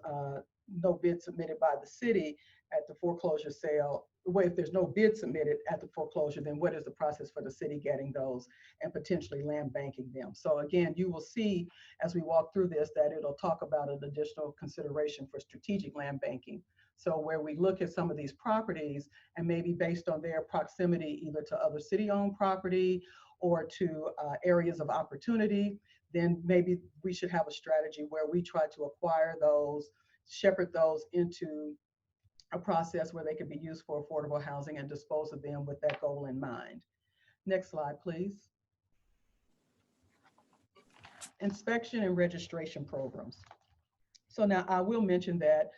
no bid submitted by the city at the foreclosure sale, if there's no bid submitted at the foreclosure, then what is the process for the city getting those and potentially land banking them? So again, you will see as we walk through this that it'll talk about an additional consideration for strategic land banking. So where we look at some of these properties and maybe based on their proximity either to other city-owned property or to areas of opportunity, then maybe we should have a strategy where we try to acquire those, shepherd those into a process where they could be used for affordable housing and dispose of them with that goal in mind. Next slide, please. Inspection and registration programs. So now I will mention that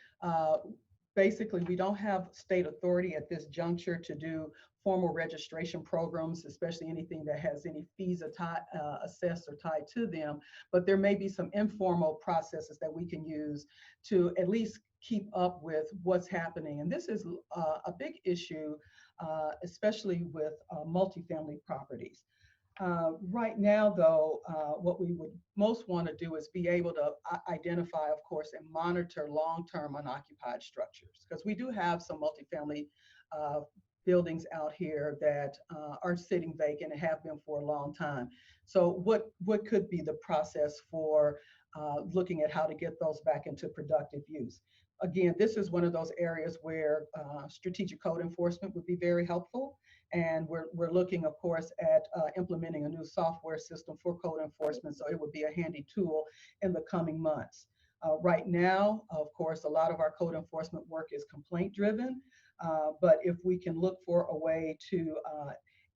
basically we don't have state authority at this juncture to do formal registration programs, especially anything that has any fees assessed or tied to them, but there may be some informal processes that we can use to at least keep up with what's happening. And this is a big issue, especially with multifamily properties. Right now, though, what we would most want to do is be able to identify, of course, and monitor long-term unoccupied structures, because we do have some multifamily buildings out here that are sitting vacant and have been for a long time. So what could be the process for looking at how to get those back into productive use? Again, this is one of those areas where strategic code enforcement would be very helpful. And we're looking, of course, at implementing a new software system for code enforcement. So it would be a handy tool in the coming months. Right now, of course, a lot of our code enforcement work is complaint driven. But if we can look for a way to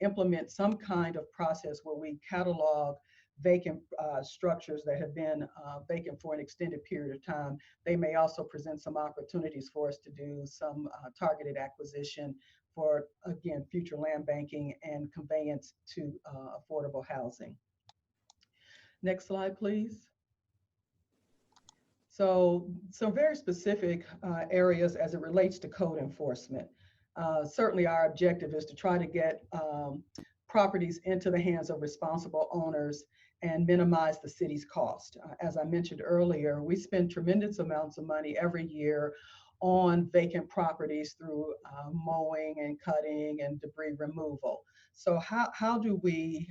implement some kind of process where we catalog vacant structures that have been vacant for an extended period of time, they may also present some opportunities for us to do some targeted acquisition for, again, future land banking and conveyance to affordable housing. Next slide, please. So some very specific areas as it relates to code enforcement. Certainly our objective is to try to get properties into the hands of responsible owners and minimize the city's cost. As I mentioned earlier, we spend tremendous amounts of money every year on vacant properties through mowing and cutting and debris removal. So how do we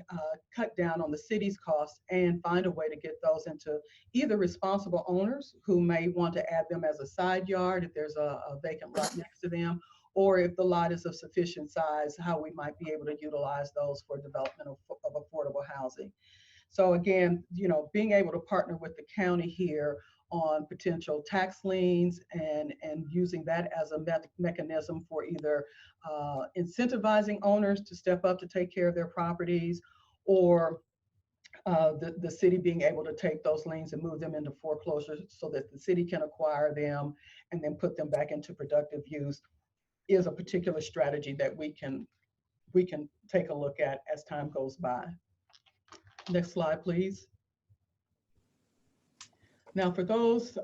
cut down on the city's costs and find a way to get those into either responsible owners who may want to add them as a side yard if there's a vacant lot next to them, or if the lot is of sufficient size, how we might be able to utilize those for development of affordable housing. So again, being able to partner with the county here on potential tax liens and using that as a mechanism for either incentivizing owners to step up to take care of their properties, or the city being able to take those liens and move them into foreclosure so that the city can acquire them and then put them back into productive use is a particular strategy that we can take a look at as time goes by. Next slide, please. Now, for those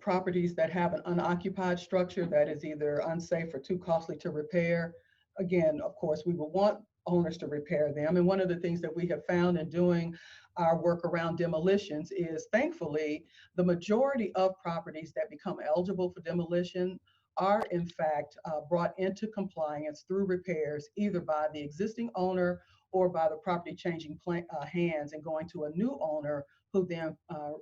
properties that have an unoccupied structure that is either unsafe or too costly to repair, again, of course, we will want owners to repair them. And one of the things that we have found in doing our work around demolitions is, thankfully, the majority of properties that become eligible for demolition are in fact brought into compliance through repairs, either by the existing owner or by the property changing hands and going to a new owner who then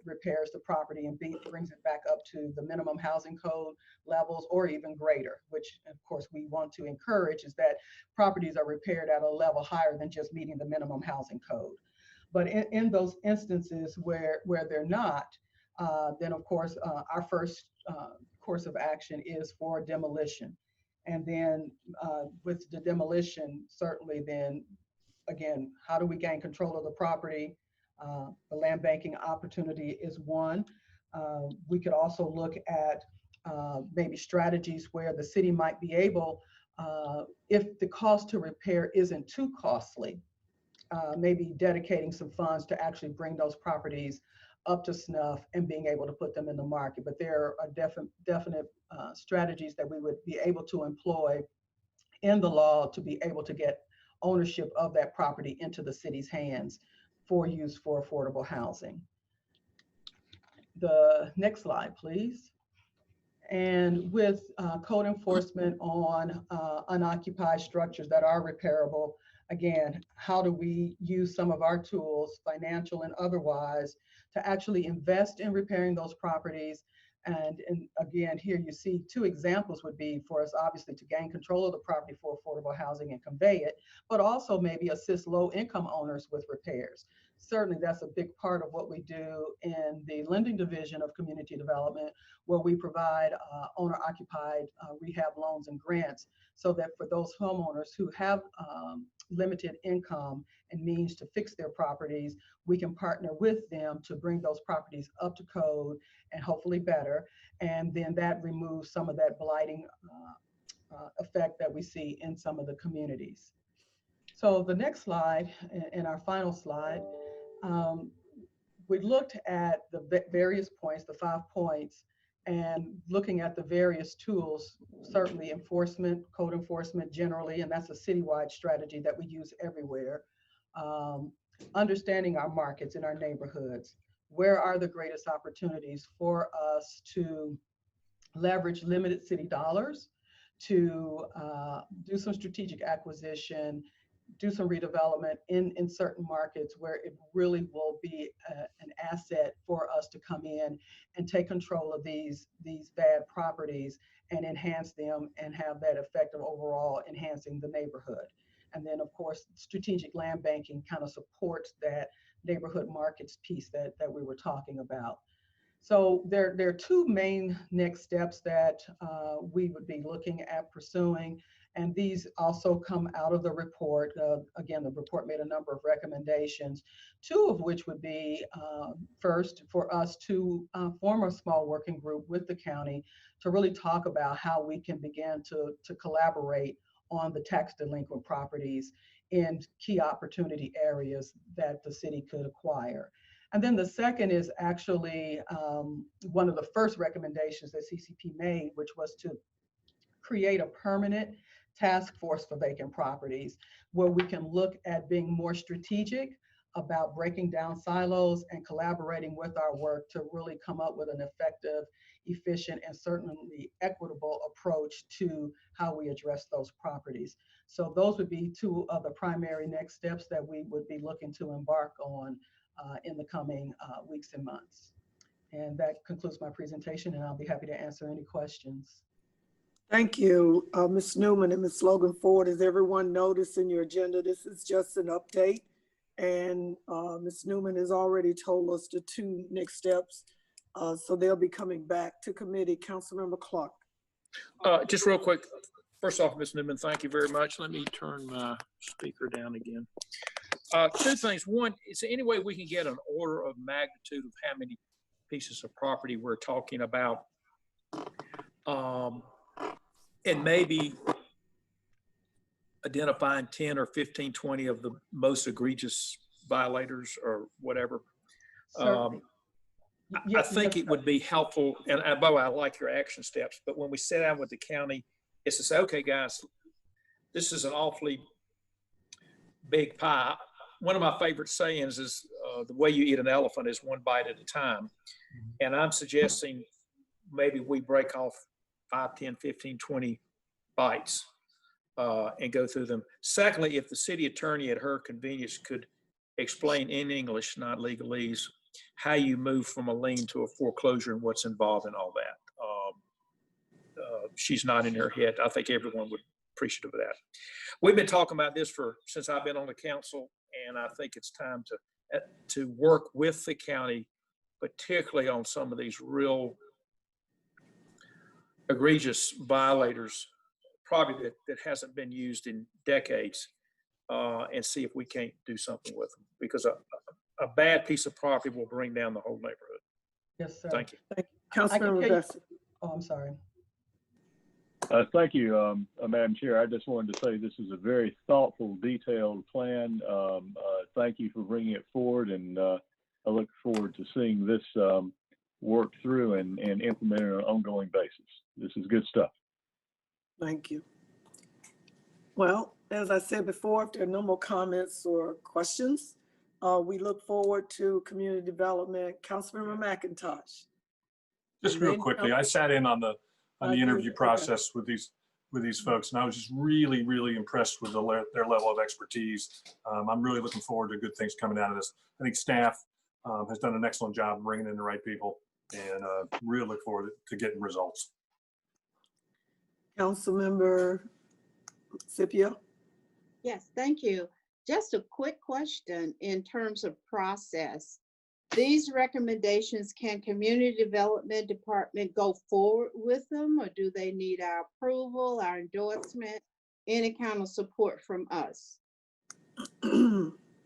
repairs the property and brings it back up to the minimum housing code levels or even greater, which of course we want to encourage is that properties are repaired at a level higher than just meeting the minimum housing code. But in those instances where they're not, then of course our first course of action is for demolition. And then with the demolition, certainly then, again, how do we gain control of the property? The land banking opportunity is one. We could also look at maybe strategies where the city might be able, if the cost to repair isn't too costly, maybe dedicating some funds to actually bring those properties up to snuff and being able to put them in the market. But there are definite strategies that we would be able to employ in the law to be able to get ownership of that property into the city's hands for use for affordable housing. The next slide, please. And with code enforcement on unoccupied structures that are repairable, again, how do we use some of our tools, financial and otherwise, to actually invest in repairing those properties? And again, here you see two examples would be for us, obviously, to gain control of the property for affordable housing and convey it, but also maybe assist low-income owners with repairs. Certainly, that's a big part of what we do in the lending division of community development, where we provide owner-occupied rehab loans and grants, so that for those homeowners who have limited income and means to fix their properties, we can partner with them to bring those properties up to code and hopefully better. And then that removes some of that blighting effect that we see in some of the communities. So the next slide, and our final slide, we looked at the various points, the 5 points, and looking at the various tools, certainly enforcement, code enforcement generally, and that's a citywide strategy that we use everywhere. Understanding our markets in our neighborhoods. Where are the greatest opportunities for us to leverage limited city dollars to do some strategic acquisition, do some redevelopment in certain markets where it really will be an asset for us to come in and take control of these bad properties and enhance them and have that effect of overall enhancing the neighborhood. And then, of course, strategic land banking kind of supports that neighborhood markets piece that we were talking about. So there are two main next steps that we would be looking at pursuing. And these also come out of the report. Again, the report made a number of recommendations, two of which would be first for us to form a small working group with the county to really talk about how we can begin to collaborate on the tax delinquent properties in key opportunity areas that the city could acquire. And then the second is actually one of the first recommendations that CCP made, which was to create a permanent task force for vacant properties, where we can look at being more strategic about breaking down silos and collaborating with our work to really come up with an effective, efficient, and certainly equitable approach to how we address those properties. So those would be two of the primary next steps that we would be looking to embark on in the coming weeks and months. And that concludes my presentation, and I'll be happy to answer any questions. Thank you, Ms. Newman and Ms. Logan Ford. As everyone noticed in your agenda, this is just an update. And Ms. Newman has already told us the two next steps. So they'll be coming back to committee. Councilmember Clark. Just real quick. First off, Ms. Newman, thank you very much. Let me turn my speaker down again. Two things. One, is there any way we can get an order of magnitude of how many pieces of property we're talking about? And maybe identifying 10 or 15, 20 of the most egregious violators or whatever. Certainly. I think it would be helpful, and by the way, I like your action steps, but when we sit down with the county, it's to say, okay, guys, this is an awfully big pie. One of my favorite sayings is the way you eat an elephant is one bite at a time. And I'm suggesting maybe we break off 5, 10, 15, 20 bites and go through them. Secondly, if the city attorney at her convenience could explain in English, not legalese, how you move from a lien to a foreclosure and what's involved in all that. She's not in her head. I think everyone would appreciative of that. We've been talking about this since I've been on the council, and I think it's time to work with the county, particularly on some of these real egregious violators, probably that hasn't been used in decades, and see if we can't do something with them, because a bad piece of property will bring down the whole neighborhood. Yes, sir. Thank you. Councilmember Bessie. Oh, I'm sorry. Thank you, Madam Chair. I just wanted to say this is a very thoughtful, detailed plan. Thank you for bringing it forward, and I look forward to seeing this worked through and implemented on an ongoing basis. This is good stuff. Thank you. Well, as I said before, if there are no more comments or questions, we look forward to community development. Councilmember McIntosh. Just real quickly, I sat in on the interview process with these folks, and I was just really impressed with their level of expertise. I'm really looking forward to good things coming out of this. I think staff has done an excellent job bringing in the right people, and really look forward to getting results. Councilmember Scipio. Yes, thank you. Just a quick question in terms of process. These recommendations, can Community Development Department go forward with them, or do they need our approval, our endorsement, any kind of support from us?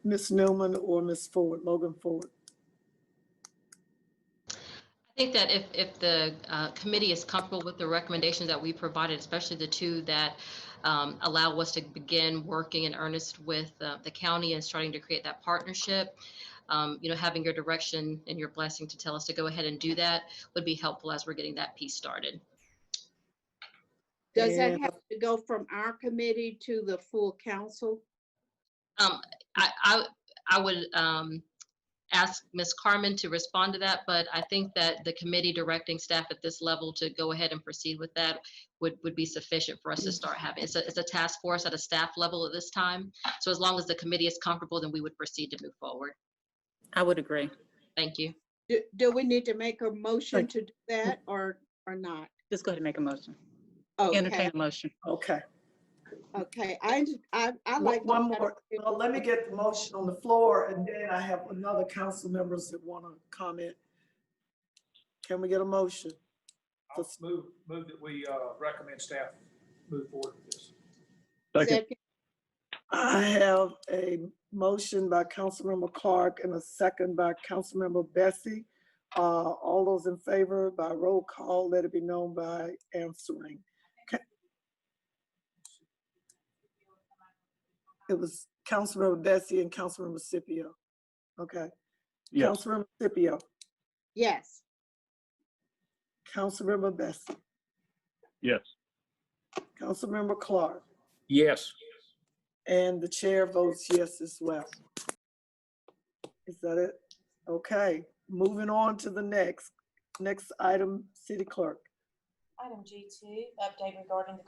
Ms. Newman or Ms. Ford, Logan Ford. I think that if the committee is comfortable with the recommendations that we provided, especially the two that allow us to begin working in earnest with the county and starting to create that partnership, having your direction and your blessing to tell us to go ahead and do that would be helpful as we're getting that piece started. Does that have to go from our committee to the full council? I would ask Ms. Carmen to respond to that, but I think that the committee directing staff at this level to go ahead and proceed with that would be sufficient for us to start having. It's a task force at a staff level at this time. So as long as the committee is comfortable, then we would proceed to move forward. I would agree. Thank you. Do we need to make a motion to do that or not? Just go ahead and make a motion. Okay. Entertain a motion. Okay. Okay, I like one more. Well, let me get the motion on the floor, and then I have another council members that want to comment. Can we get a motion? I'll move that we recommend staff move forward with this. Second. I have a motion by Councilmember Clark and a second by Councilmember Bessie. All those in favor by roll call, let it be known by answering. It was Councilmember Bessie and Councilmember Scipio. Okay. Yes. Councilmember Scipio. Yes. Councilmember Bessie. Yes. Councilmember Clark. Yes. And the chair votes yes as well. Is that it? Okay, moving on to the next item, City Clerk. Item G2, update regarding the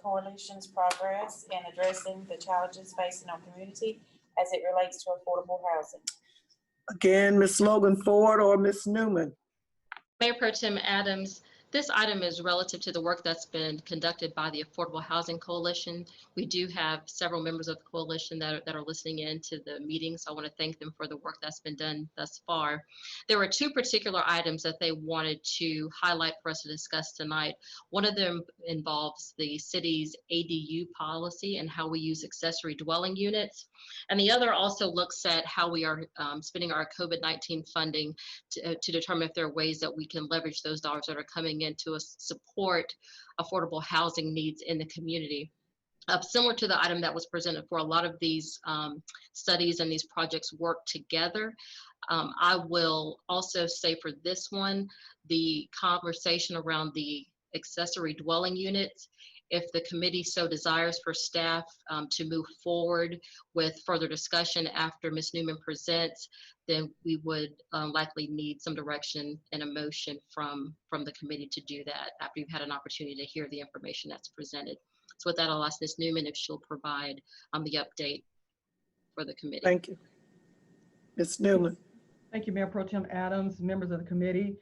coalition's progress in addressing the challenges facing our community as it relates to affordable housing. Again, Ms. Logan Ford or Ms. Newman. Mayor Pro Tem Adams, This item is relative to the work that's been conducted by the Affordable Housing Coalition. We do have several members of the coalition that are listening in to the meeting, so I want to thank them for the work that's been done thus far. There were two particular items that they wanted to highlight for us to discuss tonight. One of them involves the city's ADU policy and how we use accessory dwelling units. And the other also looks at how we are spending our COVID-19 funding to determine if there are ways that we can leverage those dollars that are coming in to support affordable housing needs in the community. Similar to the item that was presented, for a lot of these studies and these projects work together. I will also say for this one, the conversation around the accessory dwelling units, if the committee so desires for staff to move forward with further discussion after Ms. Newman presents, then we would likely need some direction and a motion from the committee to do that after you've had an opportunity to hear the information that's presented. So with that, I'll ask Ms. Newman if she'll provide the update for the committee. Thank you. Ms. Newman. Thank you, Mayor Pro Tem Adams, members of the committee.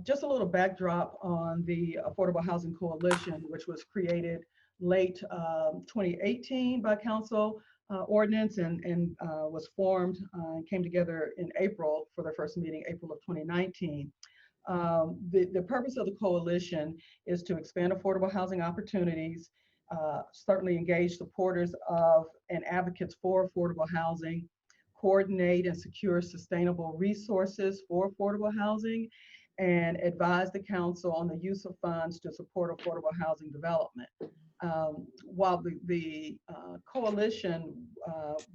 Just a little backdrop on the Affordable Housing Coalition, which was created late 2018 by council ordinance and was formed and came together in April for their first meeting, April of 2019. The purpose of the coalition is to expand affordable housing opportunities, certainly engage supporters of and advocates for affordable housing, coordinate and secure sustainable resources for affordable housing, and advise the council on the use of funds to support affordable housing development. While the coalition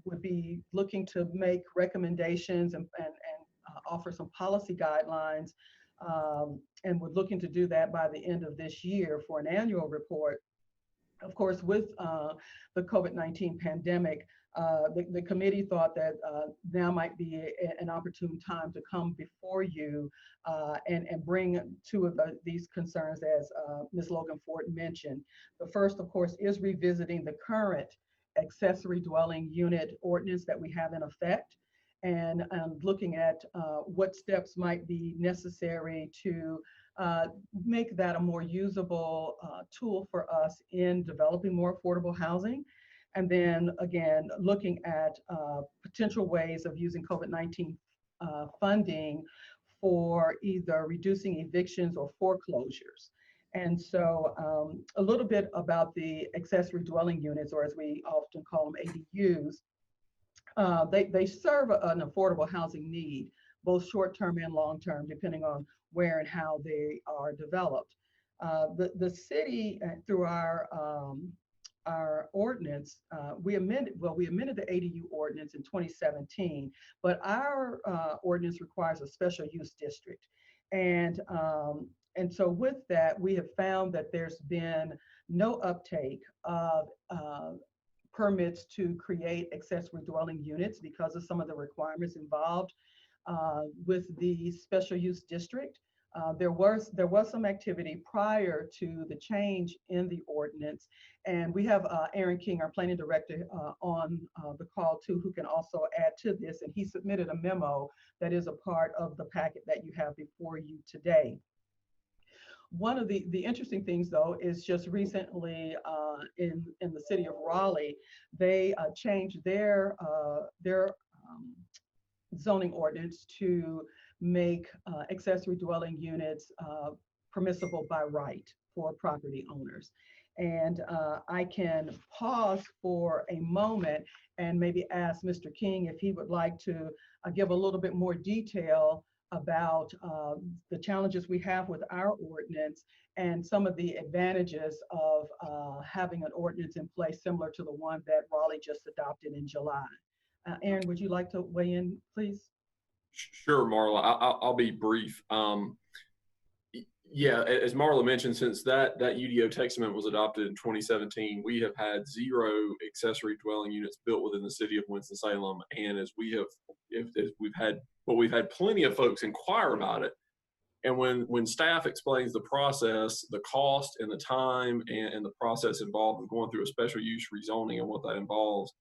would be looking to make recommendations and offer some policy guidelines, and we're looking to do that by the end of this year for an annual report. Of course, with the COVID-19 pandemic, the committee thought that now might be an opportune time to come before you and bring two of these concerns, as Ms. Logan Ford mentioned. The first, of course, is revisiting the current accessory dwelling unit ordinance that we have in effect, and looking at what steps might be necessary to make that a more usable tool for us in developing more affordable housing. And then again, looking at potential ways of using COVID-19 funding for either reducing evictions or foreclosures. And so a little bit about the accessory dwelling units, or as we often call them, ADUs. They serve an affordable housing need, both short-term and long-term, depending on where and how they are developed. The city, through our ordinance, we amended the ADU ordinance in 2017, but our ordinance requires a special use district. And so with that, we have found that there's been no uptake of permits to create accessory dwelling units because of some of the requirements involved with the special use district. There was some activity prior to the change in the ordinance, and we have Aaron King, our planning director, on the call too, who can also add to this, and he submitted a memo that is a part of the packet that you have before you today. One of the interesting things, though, is just recently in the city of Raleigh, they changed their zoning ordinance to make accessory dwelling units permissible by right for property owners. And I can pause for a moment and maybe ask Mr. King if he would like to give a little bit more detail about the challenges we have with our ordinance and some of the advantages of having an ordinance in place similar to the one that Raleigh just adopted in July. Aaron, would you like to weigh in, please? Sure, Marla. I'll be brief. Yeah, as Marla mentioned, since that UDO text amendment was adopted in 2017, we have had 0 accessory dwelling units built within the city of Winston-Salem. And as we've had plenty of folks inquire about it. And when staff explains the process, the cost and the time and the process involved in going through a special use rezoning and what that involves,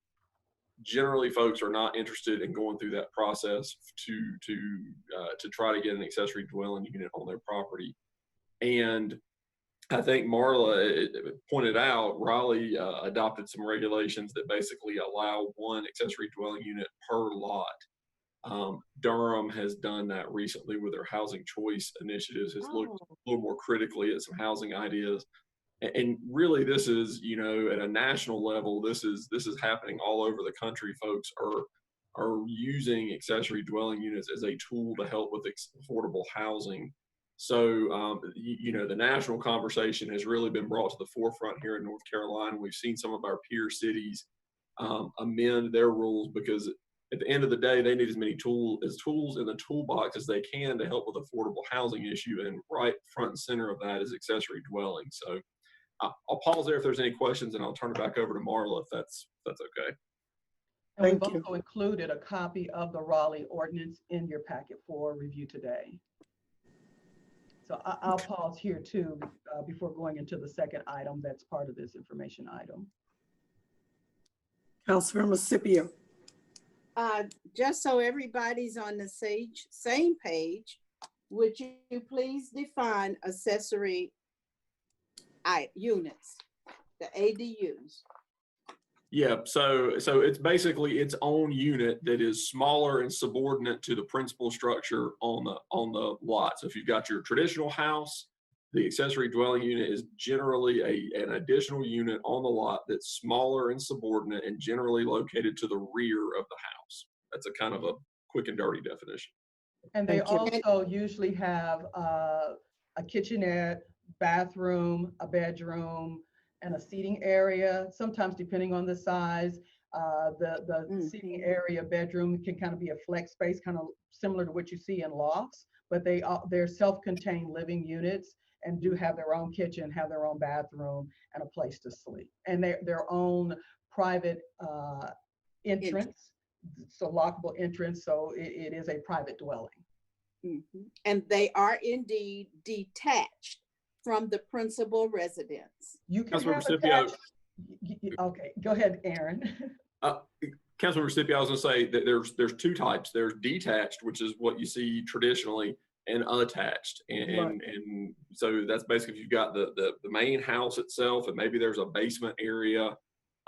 generally folks are not interested in going through that process to try to get an accessory dwelling unit on their property. And I think Marla pointed out, Raleigh adopted some regulations that basically allow one accessory dwelling unit per lot. Durham has done that recently with their housing choice initiatives, has looked a little more critically at some housing ideas. And really, this is, you know, at a national level, this is happening all over the country. Folks are using accessory dwelling units as a tool to help with affordable housing. So, you know, the national conversation has really been brought to the forefront here in North Carolina. We've seen some of our peer cities amend their rules because at the end of the day, they need as many tools in the toolbox as they can to help with affordable housing issue. And right front and center of that is accessory dwelling. So I'll pause there if there's any questions, and I'll turn it back over to Marla if that's okay. And we've also included a copy of the Raleigh ordinance in your packet for review today. So I'll pause here too before going into the second item that's part of this information item. Councilmember Scipio. Just so everybody's on the same page, would you please define accessory units, the ADUs? Yeah, so it's basically its own unit that is smaller and subordinate to the principal structure on the lot. So if you've got your traditional house, the accessory dwelling unit is generally an additional unit on the lot that's smaller and subordinate and generally located to the rear of the house. That's a kind of a quick and dirty definition. And they also usually have a kitchenette, bathroom, a bedroom, and a seating area. Sometimes, depending on the size, the seating area, bedroom can kind of be a flex space, kind of similar to what you see in lofts, but they're self-contained living units and do have their own kitchen, have their own bathroom, and a place to sleep. And their own private entrance, so lockable entrance, so it is a private dwelling. Mm-hmm. And they are indeed detached from the principal residence. You can have attached. Okay, go ahead, Aaron. Councilmember Scipio, I was going to say that there's two types. There's detached, which is what you see traditionally, and unattached. And so that's basically if you've got the main house itself, and maybe there's a basement area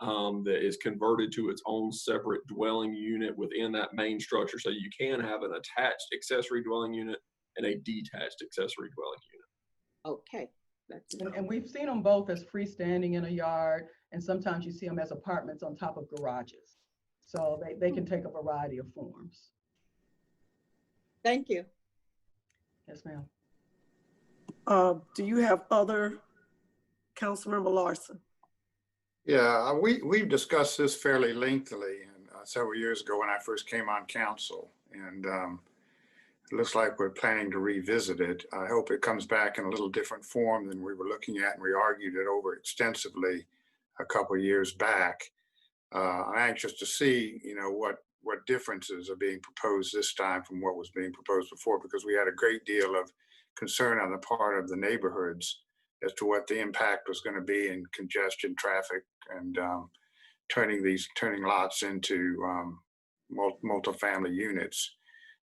that is converted to its own separate dwelling unit within that main structure. So you can have an attached accessory dwelling unit and a detached accessory dwelling unit. Okay. And we've seen them both as freestanding in a yard, and sometimes you see them as apartments on top of garages. So they can take a variety of forms. Thank you. Yes, ma'am. Do you have other, Councilmember Larson? Yeah, we've discussed this fairly lengthily several years ago when I first came on council, and it looks like we're planning to revisit it. I hope it comes back in a little different form than we were looking at, and we argued it over extensively a couple of years back. I'm anxious to see, you know, what differences are being proposed this time from what was being proposed before, because we had a great deal of concern on the part of the neighborhoods as to what the impact was going to be in congestion, traffic, and turning lots into multifamily units.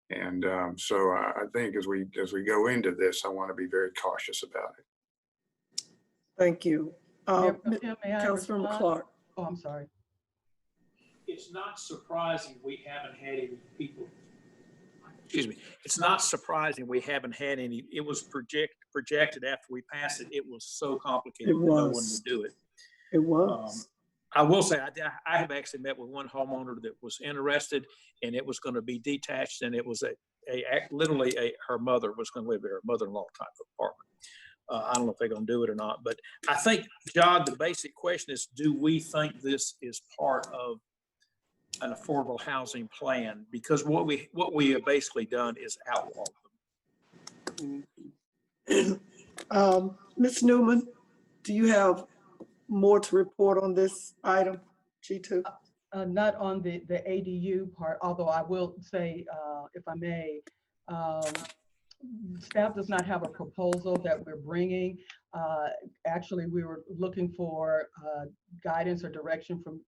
And so I think as we go into this, I want to be very cautious about it. Thank you. Councilmember Clark. Oh, I'm sorry. It's not surprising we haven't had any people. Excuse me. It's not surprising we haven't had any. It was projected after we passed it. It was so complicated that no one would do it. It was. I will say I have actually met with one homeowner that was interested, and it was going to be detached, and it was literally her mother was going to live there, her mother-in-law type of apartment. I don't know if they're going to do it or not, but I think, John, the basic question is, do we think this is part of an affordable housing plan? Because what we have basically done is outlaw them. Ms. Newman, do you have more to report on this item, G2? Not on the ADU part, although I will say, if I may, staff does not have a proposal that we're bringing. Actually, we were looking for guidance or direction from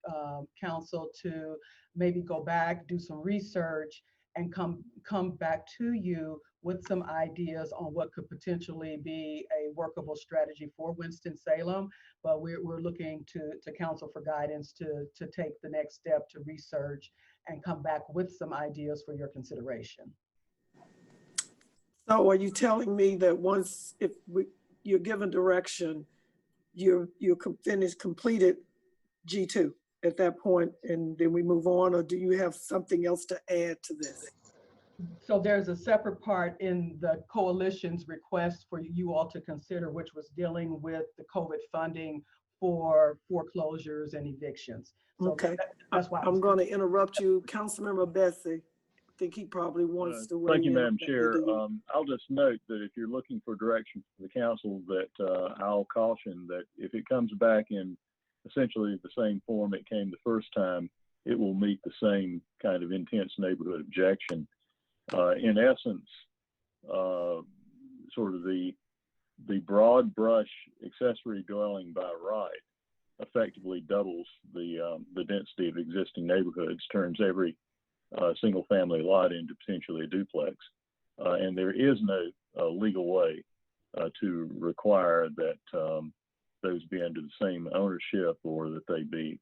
council to maybe go back, do some research, and come back to you with some ideas on what could potentially be a workable strategy for Winston-Salem. But we're looking to council for guidance to take the next step to research and come back with some ideas for your consideration. So are you telling me that once you're given direction, you're completed G2 at that point, and then we move on, or do you have something else to add to this? So there's a separate part in the coalition's request for you all to consider, which was dealing with the COVID funding for foreclosures and evictions. So Okay, that's why I'm going to interrupt you. Councilmember Bessie, I think he probably wants to weigh Thank you, in. Madam Chair. I'll just note that if you're looking for direction from the council, that I'll caution that if it comes back in essentially the same form it came the first time, it will meet the same kind of intense neighborhood objection. In essence, sort of the broad brush accessory dwelling by right effectively doubles the density of existing neighborhoods, turns every single family lot into potentially a duplex. And there is no legal way to require that those be under the same ownership or that they be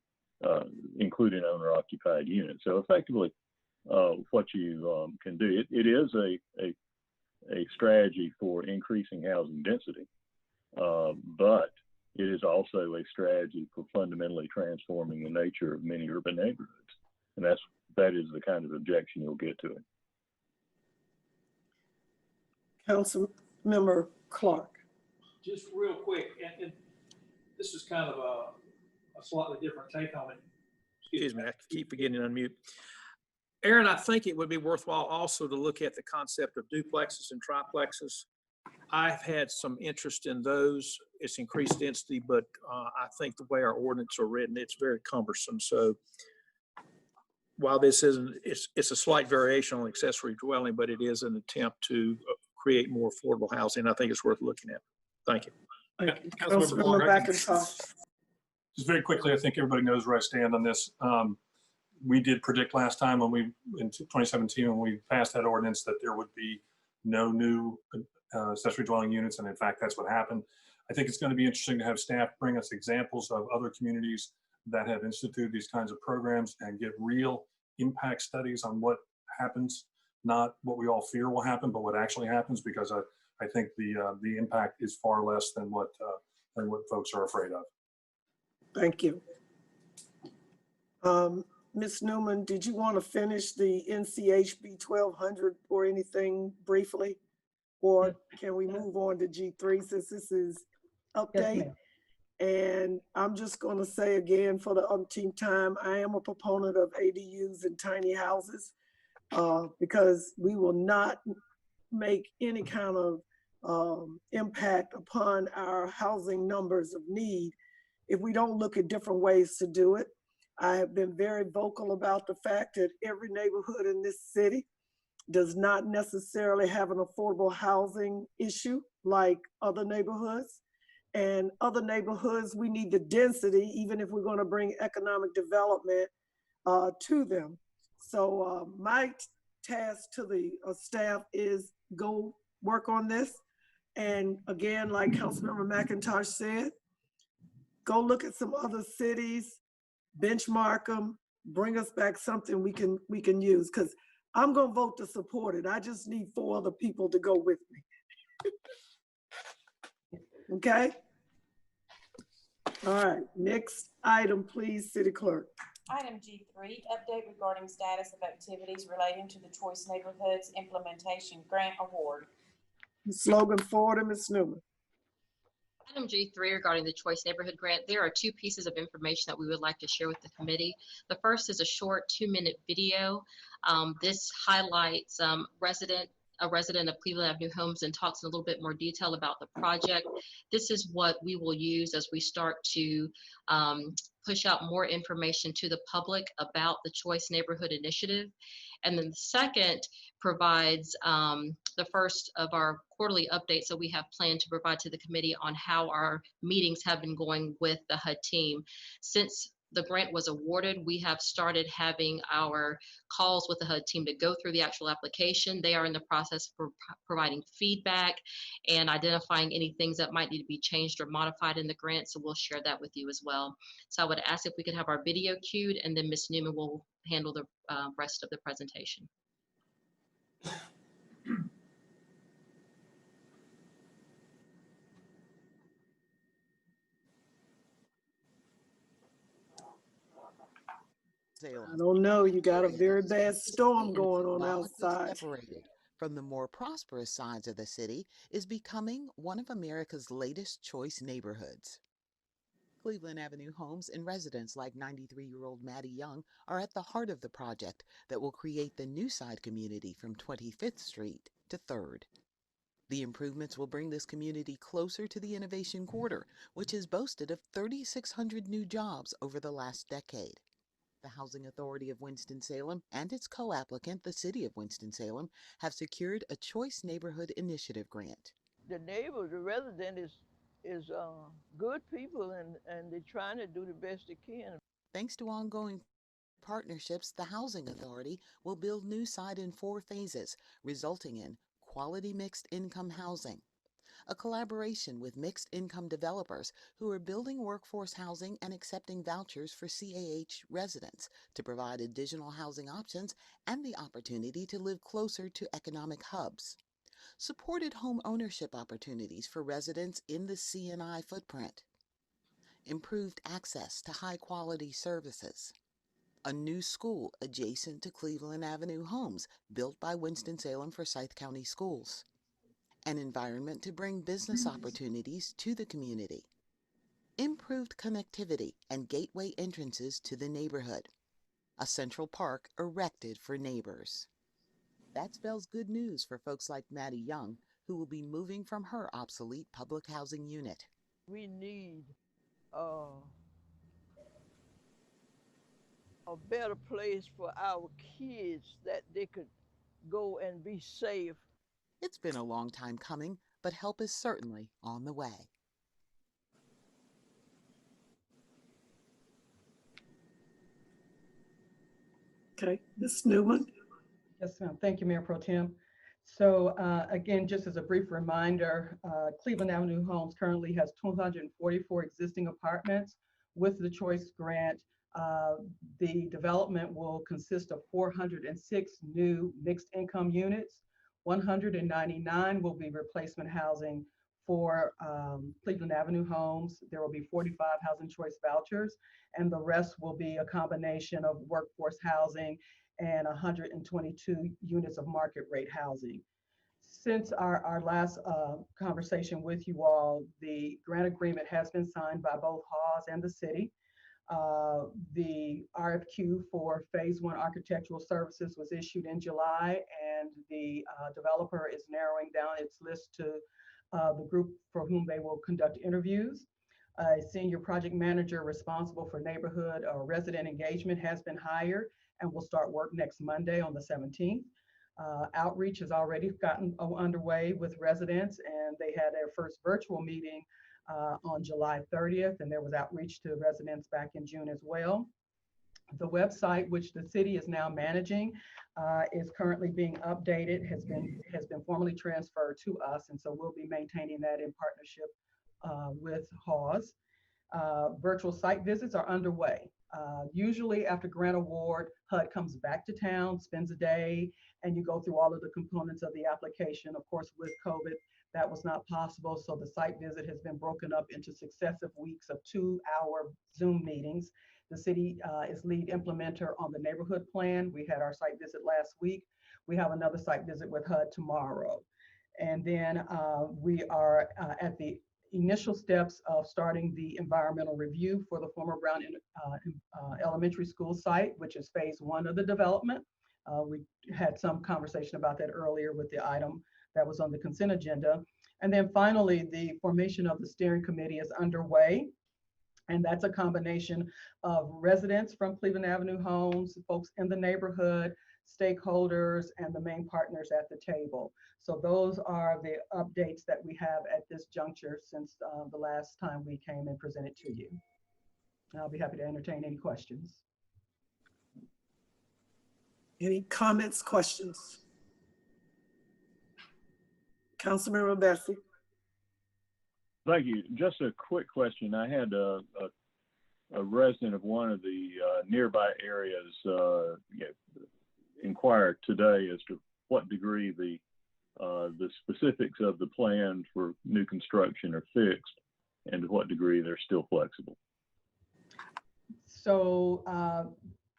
including owner-occupied units. So effectively, what you can do, it is a strategy for increasing housing density, but it is also a strategy for fundamentally transforming the nature of many urban neighborhoods. And that is the kind of objection you'll get to it. Councilmember Clark. Just real quick, and this is kind of a slightly different take on it. Excuse me, I keep forgetting to unmute. Aaron, I think it would be worthwhile also to look at the concept of duplexes and triplexes. I've had some interest in those. It's increased density, but I think the way our ordinance are written, it's very cumbersome. So while this isn't, it's a slight variation on accessory dwelling, but it is an attempt to create more affordable housing. I think it's worth looking at. Thank you. Councilmember McIntosh. Just very quickly, I think everybody knows where I stand on this. We did predict last time in 2017, when we passed that ordinance, that there would be no new accessory dwelling units. And in fact, that's what happened. I think it's going to be interesting to have staff bring us examples of other communities that have instituted these kinds of programs and get real impact studies on what happens, not what we all fear will happen, but what actually happens, because I think the impact is far less than what folks are afraid of. Thank you. Ms. Newman, did you want to finish the NCHB 1200 or anything briefly? Or can we move on to G3 since this is update? Yes, and I'm just going to say again for the umpteenth time, I am a proponent of ADUs and tiny houses because we will not make any kind of impact upon our housing numbers of need if we don't look at different ways to do it. I have been very vocal about the fact that every neighborhood in this city does not necessarily have an affordable housing issue like other neighborhoods. And other neighborhoods, we need the density, even if we're going to bring economic development to them. So my task to the staff is go work on this. And again, like Councilmember McIntosh said, go look at some other cities, benchmark them, bring us back something we can use, because I'm going to vote to support it. I just need 4 other people to go with me. Okay? All right, next item, please, City Clerk. Item G3, update regarding status of activities relating to the Choice Neighborhoods Implementation Grant Award. Slogan forward, Ms. Newman. Item G3 regarding the Choice Neighborhood Grant, there are 2 pieces of information that we would like to share with the committee. The first is a short 2-minute video. This highlights a resident of Cleveland Avenue Homes and talks in a little bit more detail about the project. This is what we will use as we start to push out more information to the public about the Choice Neighborhood Initiative. And then the second provides the first of our quarterly updates that we have planned to provide to the committee on how our meetings have been going with the HUD team. Since the grant was awarded, we have started having our calls with the HUD team to go through the actual application. They are in the process for providing feedback and identifying any things that might need to be changed or modified in the grant. So we'll share that with you as well. So I would ask if we could have our video queued, and then Ms. Newman will handle the rest of the presentation. I don't know, you got a very bad storm going on outside. Separated from the more prosperous sides of the city is becoming one of America's latest choice neighborhoods. Cleveland Avenue homes and residents like 93-year-old Maddie Young are at the heart of the project that will create the new side community from 25th Street to 3rd. The improvements will bring this community closer to the Innovation Quarter, which has boasted of 3,600 new jobs over the last decade. The Housing Authority of Winston-Salem and its co-applicant, the City of Winston-Salem, have secured a Choice Neighborhood Initiative grant. The neighbor, the resident is good people, and they're trying to do the best they can. Thanks to ongoing partnerships, the Housing Authority will build new side in 4 phases, resulting in quality mixed income housing, a collaboration with mixed income developers who are building workforce housing and accepting vouchers for CAH residents to provide additional housing options and the opportunity to live closer to economic hubs. Supported home ownership opportunities for residents in the C&I footprint. Improved access to high-quality services. A new school adjacent to Cleveland Avenue homes built by Winston-Salem for Forsyth County Schools. An environment to bring business opportunities to the community. Improved connectivity and gateway entrances to the neighborhood. A central park erected for neighbors. That spells good news for folks like Maddie Young, who will be moving from her obsolete public housing unit. We need a better place for our kids that they could go and be safe. It's been a long time coming, but help is certainly on the way. Okay, Ms. Newman. Yes, ma'am. Thank you, Mayor Pro Tem. So again, just as a brief reminder, Cleveland Avenue Homes currently has 244 existing apartments. With the Choice Grant, the development will consist of 406 new mixed income units. 199 will be replacement housing for Cleveland Avenue Homes. There will be 45 housing choice vouchers, and the rest will be a combination of workforce housing and 122 units of market rate housing. Since our last conversation with you all, the grant agreement has been signed by both Hawes and the city. The RFQ for phase 1 architectural services was issued in July, and the developer is narrowing down its list to the group for whom they will conduct interviews. A senior project manager responsible for neighborhood or resident engagement has been hired and will start work next Monday on the 17th. Outreach has already gotten underway with residents, and they had their first virtual meeting on July 30th, and there was outreach to residents back in June as well. The website, which the city is now managing, is currently being updated, has been formally transferred to us, and so we'll be maintaining that in partnership with Hawes. Virtual site visits are underway. Usually after grant award, HUD comes back to town, spends a day, and you go through all of the components of the application. Of course, with COVID, that was not possible, so the site visit has been broken up into successive weeks of 2-hour Zoom meetings. The city is lead implementer on the neighborhood plan. We had our site visit last week. We have another site visit with HUD tomorrow. And then we are at the initial steps of starting the environmental review for the former Brown Elementary School site, which is phase 1 of the development. We had some conversation about that earlier with the item that was on the consent agenda. And then finally, the formation of the steering committee is underway. And that's a combination of residents from Cleveland Avenue Homes, folks in the neighborhood, stakeholders, and the main partners at the table. So those are the updates that we have at this juncture since the last time we came and presented to you. I'll be happy to entertain any questions. Any comments, questions? Councilmember Bessie. Thank you. Just a quick question. I had a resident of one of the nearby areas inquire today as to what degree the specifics of the plan for new construction are fixed and to what degree they're still flexible. So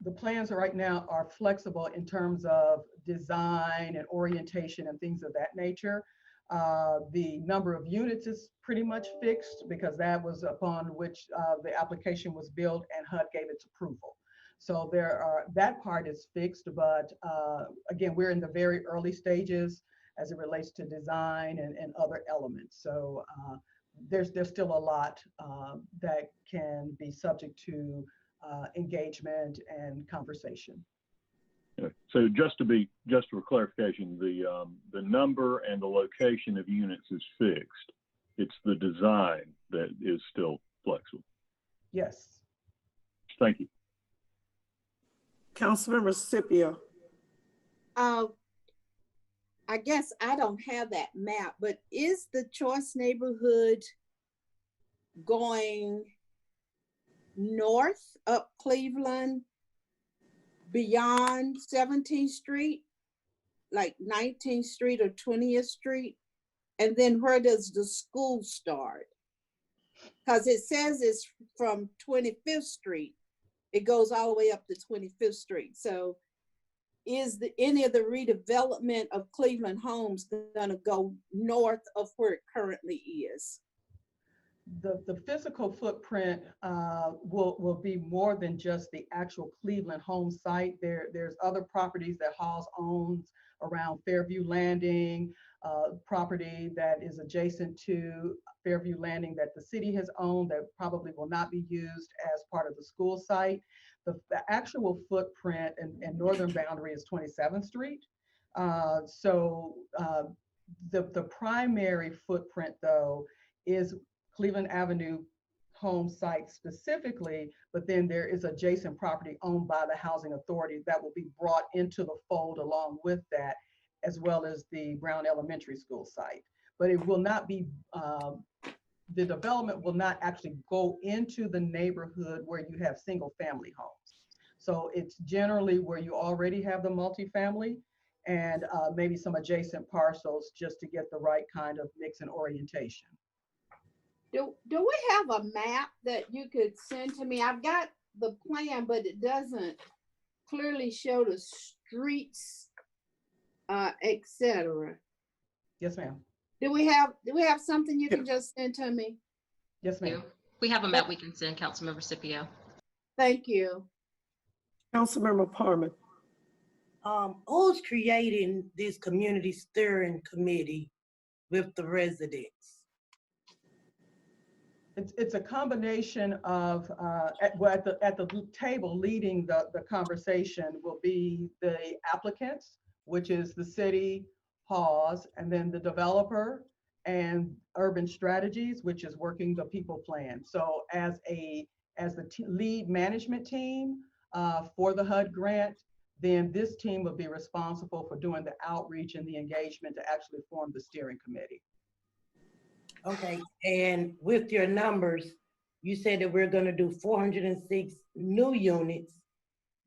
the plans right now are flexible in terms of design and orientation and things of that nature. The number of units is pretty much fixed because that was upon which the application was built and HUD gave its approval. So that part is fixed, but again, we're in the very early stages as it relates to design and other elements. So there's still a lot that can be subject to engagement and conversation. So just for clarification, the number and the location of units is fixed. It's the design that is still flexible. Yes. Thank you. Councilmember Scipio. I guess I don't have that map, but is the choice neighborhood going north up Cleveland beyond 17th Street, like 19th Street or 20th Street? And then where does the school start? Because it says it's from 25th Street. It goes all the way up to 25th Street. So is any of the redevelopment of Cleveland homes gonna go north of where it currently is? The physical footprint will be more than just the actual Cleveland home site. There's other properties that Halls owns around Fairview Landing, property that is adjacent to Fairview Landing that the city has owned that probably will not be used as part of the school site. The actual footprint and northern boundary is 27th Street. So the primary footprint though is Cleveland Avenue home site specifically, but then there is adjacent property owned by the housing authority that will be brought into the fold along with that, as well as the Brown Elementary School site. But it will not be, the development will not actually go into the neighborhood where you have single family homes. So it's generally where you already have the multifamily and maybe some adjacent parcels just to get the right kind of mix and orientation. Do we have a map that you could send to me? I've got the plan, but it doesn't clearly show the streets, etc. Yes, ma'am. Do we have something you can just send to me? Yes, ma'am. We have a map we can send, Councilmember Scipio. Thank you. Councilmember Parman. Who's creating this community steering committee with the residents? It's a combination of, at the table leading the conversation will be the applicants, which is the city, Halls, and then the developer and urban strategies, which is working the people plan. So as the lead management team for the HUD grant, then this team will be responsible for doing the outreach and the engagement to actually form the steering committee. Okay, and with your numbers, you said that we're gonna do 406 new units,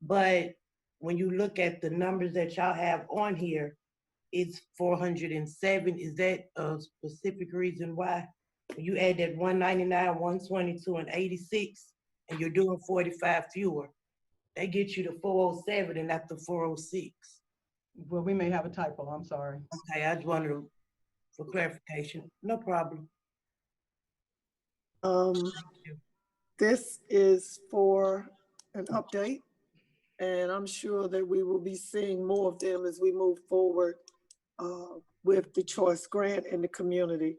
but when you look at the numbers that y'all have on here, it's 407. Is that a specific reason why? When you add that 199, 122, and 86, and you're doing 45 fewer, that gets you to 407 and not the 406. Well, we may have a typo, I'm sorry. Okay, I just wanted for clarification. No problem. This is for an update, and I'm sure that we will be seeing more of them as we move forward with the choice grant in the community.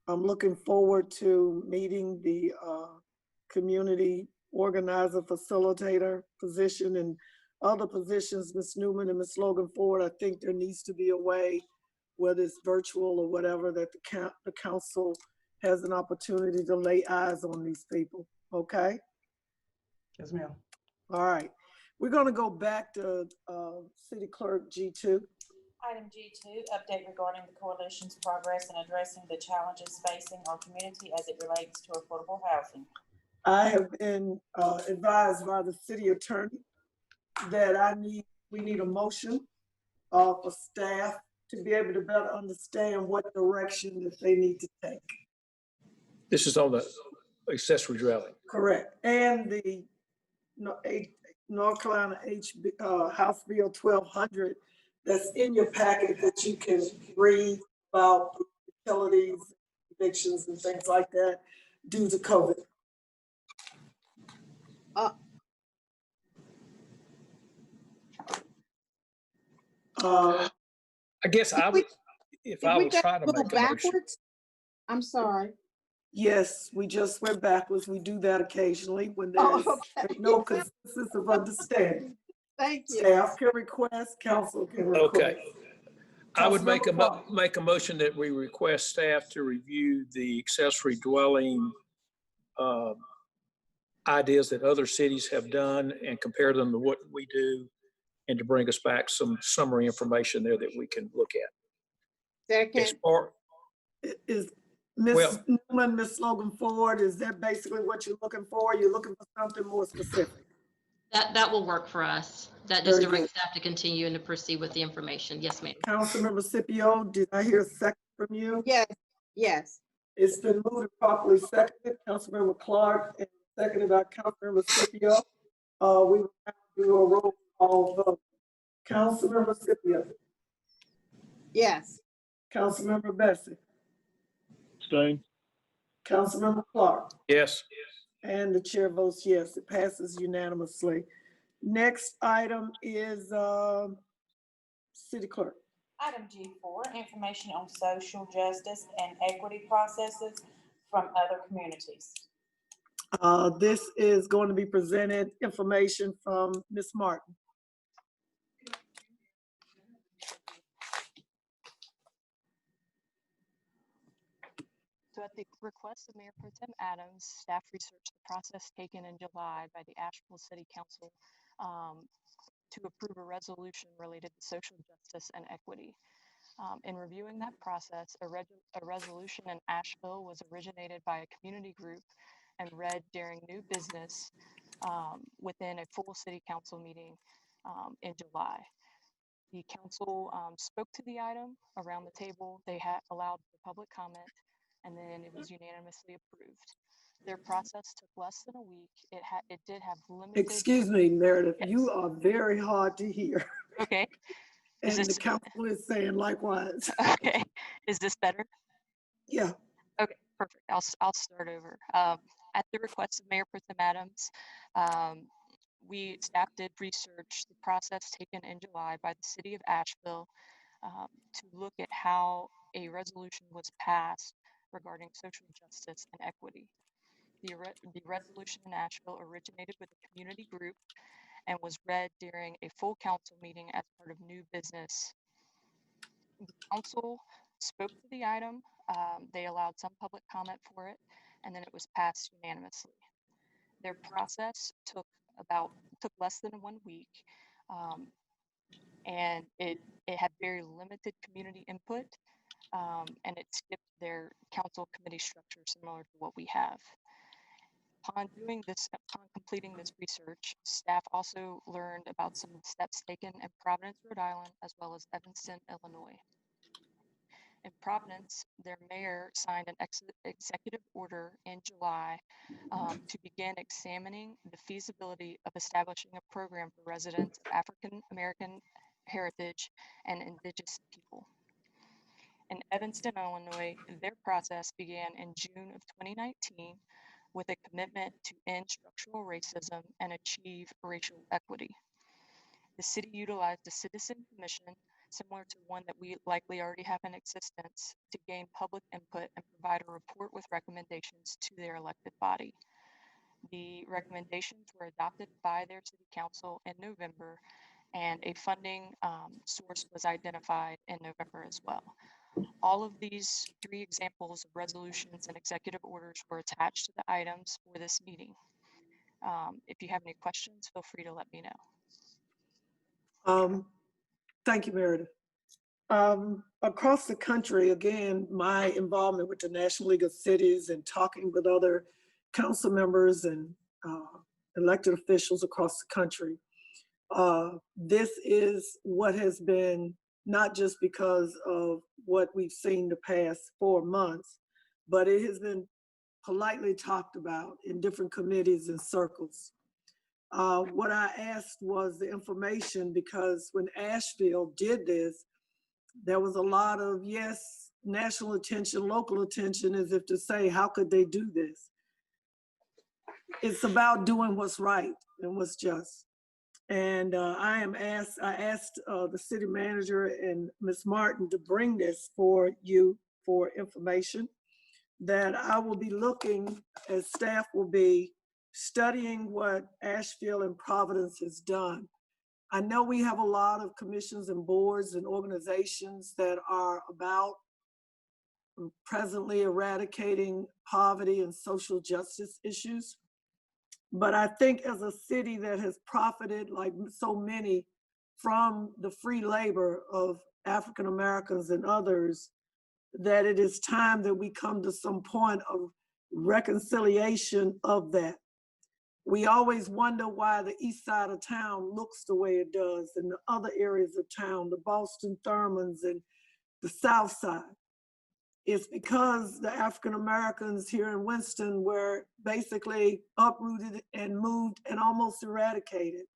I'm looking forward to meeting the community organizer, facilitator position and other positions, Ms. Newman and Ms. Logan Ford. I think there needs to be a way, whether it's virtual or whatever, that the council has an opportunity to lay eyes on these people, okay? Yes, ma'am. All right. We're going to go back to City Clerk G2. Item G2, update regarding the coalition's progress in addressing the challenges facing our community as it relates to affordable housing. I have been advised by the city attorney that we need a motion for staff to be able to better understand what direction that they need to take. This is on the accessory dwelling. Correct. And the North Carolina House Bill 1200 that's in your packet that you can read about utilities, evictions, and things like that due to COVID. I guess I would, if I would try to make a motion. I'm sorry. Yes, we just went backwards. We do that occasionally when there's no consensus of understanding. Thank you. Staff can request, council can request. Okay. I would make Councilmember a motion that we request staff to review the accessory dwelling ideas that other cities have done and compare them to what we do, and to bring us back some summary information there that we can look at. Second. Is Ms. Newman, Ms. Logan Ford, is that basically what you're looking for? You're looking for something more specific? That will work for us. That just directs staff to continue and to proceed with the information. Yes, ma'am. Councilmember Scipio, did I hear a second from you? Yes, yes. It's been moved and properly seconded. Councilmember Clark and seconded by Councilmember Scipio. We will have to do a roll call vote. Councilmember Scipio. Yes. Councilmember Bessie. Abstain. Councilmember Clark. Yes. And the chair votes yes. It passes unanimously. Next item is City Clerk. Item G4, information on social justice and equity processes from other communities. This is going to be presented information from Ms. Martin. So at the request of Mayor Pro Tem Adams, staff researched the process taken in July by the Asheville City Council to approve a resolution related to social justice and equity. In reviewing that process, a resolution in Asheville was originated by a community group and read during new business within a full city council meeting in July. The council spoke to the item around the table. They had allowed for public comment, and then it was unanimously approved. Their process took less than a week. It did have limited. Excuse me, Meredith, Yes. you are very hard to hear. Okay. And the council is saying likewise. Okay. Is this better? Yeah. Okay, perfect. I'll start over. At the request of Mayor Pro Tem Adams, staff did research the process taken in July by the city of Asheville to look at how a resolution was passed regarding social justice and equity. The resolution in Asheville originated with a community group and was read during a full council meeting as part of new business. The council spoke to the item. They allowed some public comment for it, and then it was passed unanimously. Their process took less than 1 week, and it had very limited community input, and it skipped their council committee structure similar to what we have. Upon completing this research, staff also learned about some steps taken in Providence, Rhode Island, as well as Evanston, Illinois. In Providence, their mayor signed an executive order in July to begin examining the feasibility of establishing a program for residents of African American heritage and indigenous people. In Evanston, Illinois, their process began in June of 2019 with a commitment to end structural racism and achieve racial equity. The city utilized a citizen commission similar to one that we likely already have in existence to gain public input and provide a report with recommendations to their elected body. The recommendations were adopted by their city council in November, and a funding source was identified in November as well. All of these 3 examples of resolutions and executive orders were attached to the items for this meeting. If you have any questions, feel free to let me know. Thank you, Meredith. Across the country, again, my involvement with the National League of Cities and talking with other council members and elected officials across the country, this is what has been, not just because of what we've seen the past 4 months, but it has been politely talked about in different committees and circles. What I asked was the information, because when Asheville did this, there was a lot of, yes, national attention, local attention, as if to say, how could they do this? It's about doing what's right and what's just. And I asked the city manager and Ms. Martin to bring this for you for information, that I will be looking, as staff will be, studying what Asheville and Providence has done. I know we have a lot of commissions and boards and organizations that are about presently eradicating poverty and social justice issues. But I think as a city that has profited, like so many, from the free labor of African Americans and others, that it is time that we come to some point of reconciliation of that. We always wonder why the east side of town looks the way it does, and the other areas of town, the Boston Thurmans and the South Side. It's because the African Americans here in Winston were basically uprooted and moved and almost eradicated.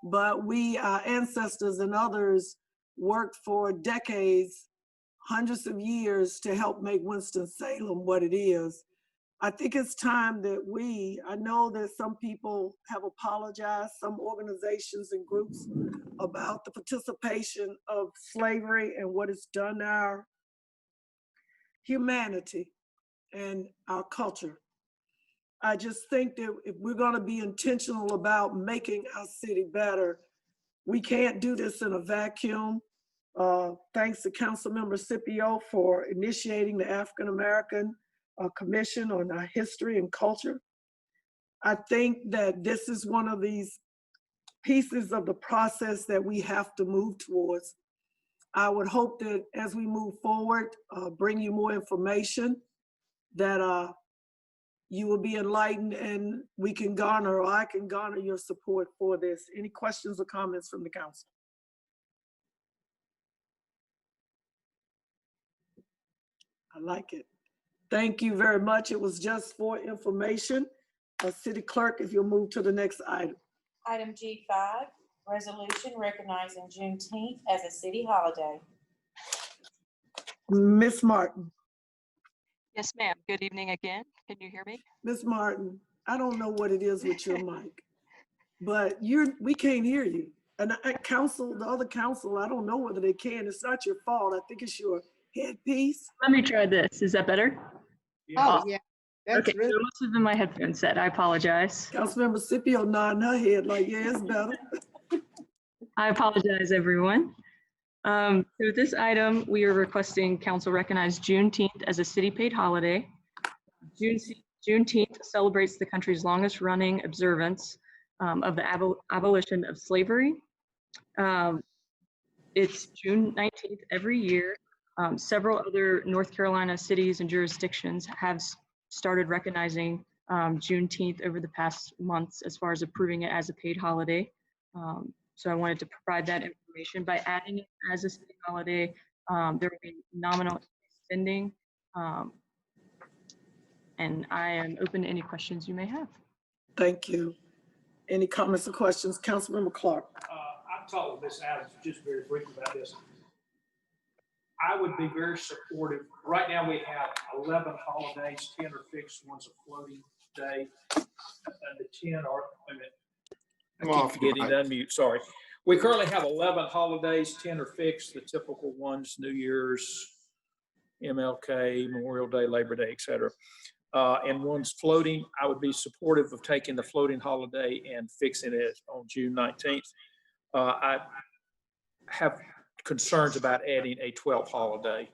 But we, our ancestors and others, worked for decades, hundreds of years to help make Winston-Salem what it is. I think it's time that I know that some people have apologized, some organizations and groups, about the participation of slavery and what it's done to our humanity and our culture. I just think that if we're going to be intentional about making our city better, we can't do this in a vacuum. Thanks to Councilmember Scipio for initiating the African American Commission on our history and culture. I think that this is one of these pieces of the process that we have to move towards. I would hope that as we move forward, bring you more information, that you will be enlightened and we can garner, or I can garner your support for this. Any questions or comments from the council? I like it. Thank you very much. It was just for information. City Clerk, if you'll move to the next item. Item G5, resolution recognizing Juneteenth as a city holiday. Ms. Martin. Yes, ma'am. Good evening again. Can you hear me? Ms. Martin, I don't know what it is with your mic, but we can't hear you. And the other council, I don't know whether they can. It's not your fault. I think it's your headpiece. Let me try this. Is that better? Oh, yeah. That's okay, really so it must have been my headphone set. I apologize. Councilmember Scipio nodding her head like, yeah, it's better. I apologize, everyone. So with this item, we are requesting council recognize Juneteenth as a city paid holiday. Juneteenth celebrates the country's longest running observance of the abolition of slavery. It's June 19th every year. Several other North Carolina cities and jurisdictions have started recognizing Juneteenth over the past months as far as approving it as a paid holiday. So I wanted to provide that information. By adding it as a city holiday, there will be nominal spending. And I am open to any questions you may have. Thank you. Any comments or questions? Councilmember Clark. I've talked with Ms. Adams just very briefly about this. I would be very supportive. Right now we have 11 holidays, 10 are fixed, one's a floating day, and the 10 are, wait a minute. I keep forgetting to unmute, sorry. We currently have 11 holidays, 10 are fixed, the typical ones, New Year's, MLK, Memorial Day, Labor Day, et cetera. And one's floating. I would be supportive of taking the floating holiday and fixing it on June 19th. I have concerns about adding a 12th holiday.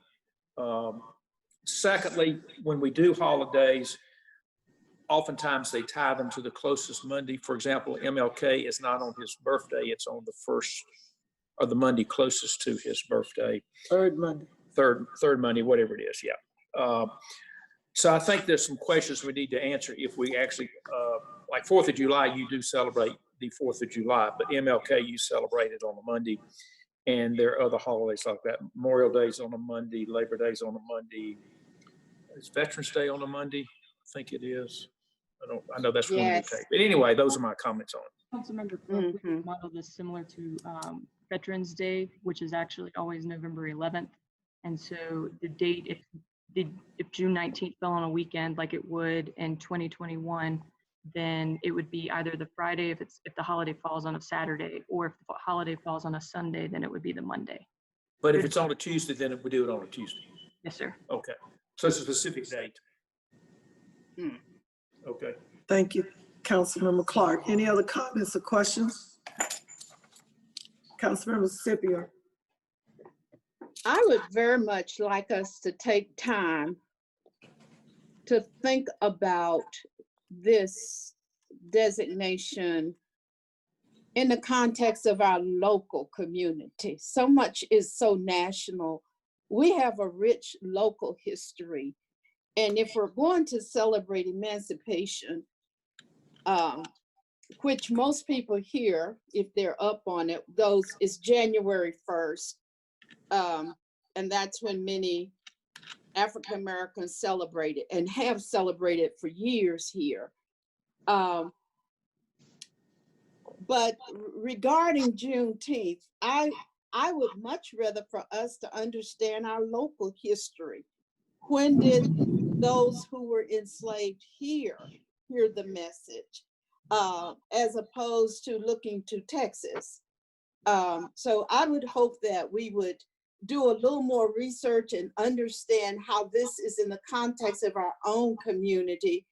Secondly, when we do holidays, oftentimes they tie them to the closest Monday. For example, MLK is not on his birthday, it's on the first or the Monday closest to his birthday. Third Monday. Third Monday, whatever it is, yeah. So I think there's some questions we need to answer if we actually, like 4th of July, you do celebrate the 4th of July, but MLK, you celebrate it on a Monday. And there are other holidays like that. Memorial Day's on a Monday, Labor Day's on a Monday. Is Veterans Day on a Monday? I think it is. I know that's one of the Yes. days. But anyway, those are my comments on it. Councilmember Cook, we modeled this similar to Veterans Day, which is actually always November 11th. And so the date, if June 19th fell on a weekend like it would in 2021, then it would be either the Friday if the holiday falls on a Saturday, or if the holiday falls on a Sunday, then it would be the Monday. But if it's on a Tuesday, then we do it on a Tuesday. Yes, sir. Okay. So it's a specific date. Okay. Thank you, Councilmember Clark. Any other comments or questions? Councilmember Scipio. I would very much like us to take time to think about this designation in the context of our local community. So much is so national. We have a rich local history. And if we're going to celebrate emancipation, which most people here, if they're up on it, is January 1st. And that's when many African Americans celebrate it and have celebrated for years here. But regarding Juneteenth, I would much rather for us to understand our local history. When did those who were enslaved hear the message, as opposed to looking to Texas? So I would hope that we would do a little more research and understand how this is in the context of our own community,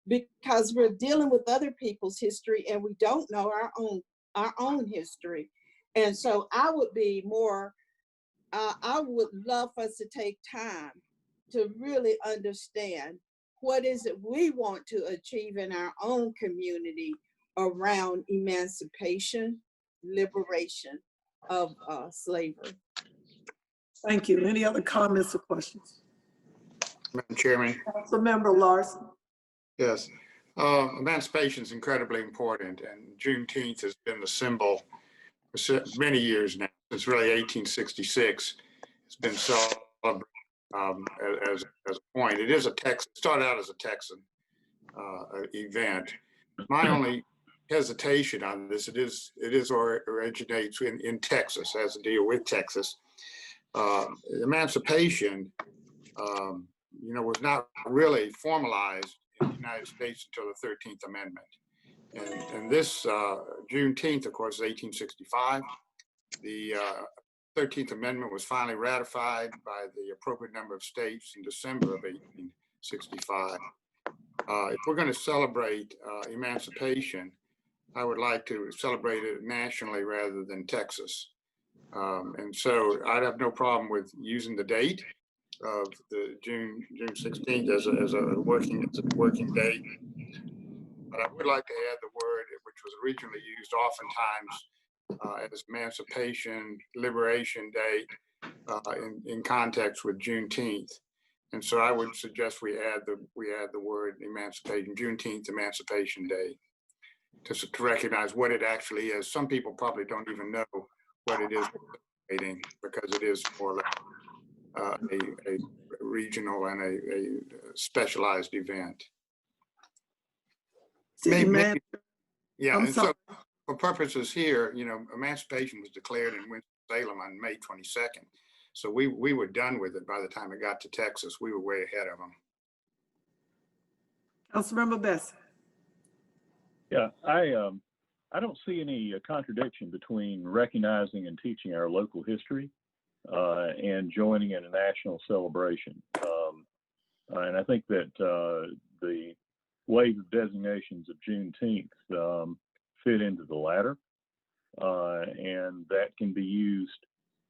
because we're dealing with other people's history and we don't know our own history. And so I would be more, I would love for us to take time to really understand what is it we want to achieve in our own community around emancipation, liberation of slavery. Thank you. Any other comments or questions? Madam Chairman. Councilmember Larson. Yes. Emancipation is incredibly important, and Juneteenth has been the symbol for many years now. Since really 1866. It's been celebrated as a point. It is started out as a Texan event. My only hesitation on this, originates in Texas, has to deal with Texas. Emancipation, was not really formalized in the United States until the 13th Amendment. And this Juneteenth, of course, is 1865. The 13th Amendment was finally ratified by the appropriate number of states in December of 1865. If we're going to celebrate emancipation, I would like to celebrate it nationally rather than Texas. And so I'd have no problem with using the date of the June 16th as a working day. But I would like to add the word, which was originally used oftentimes as Emancipation Liberation Day in context with Juneteenth. And so I would suggest we add the word emancipation, Juneteenth Emancipation Day, to recognize what it actually is. Some people probably don't even know what it is, because it is more like a regional and a specialized event. Yeah, and so for purposes here, emancipation was declared in Winston-Salem on May 22nd. So we were done with it by the time it got to Texas. We were way ahead of them. Councilmember Best. Yeah, I don't see any contradiction between recognizing and teaching our local history and joining in a national celebration. And I think that the wave of designations of Juneteenth fit into the latter, and that can be used,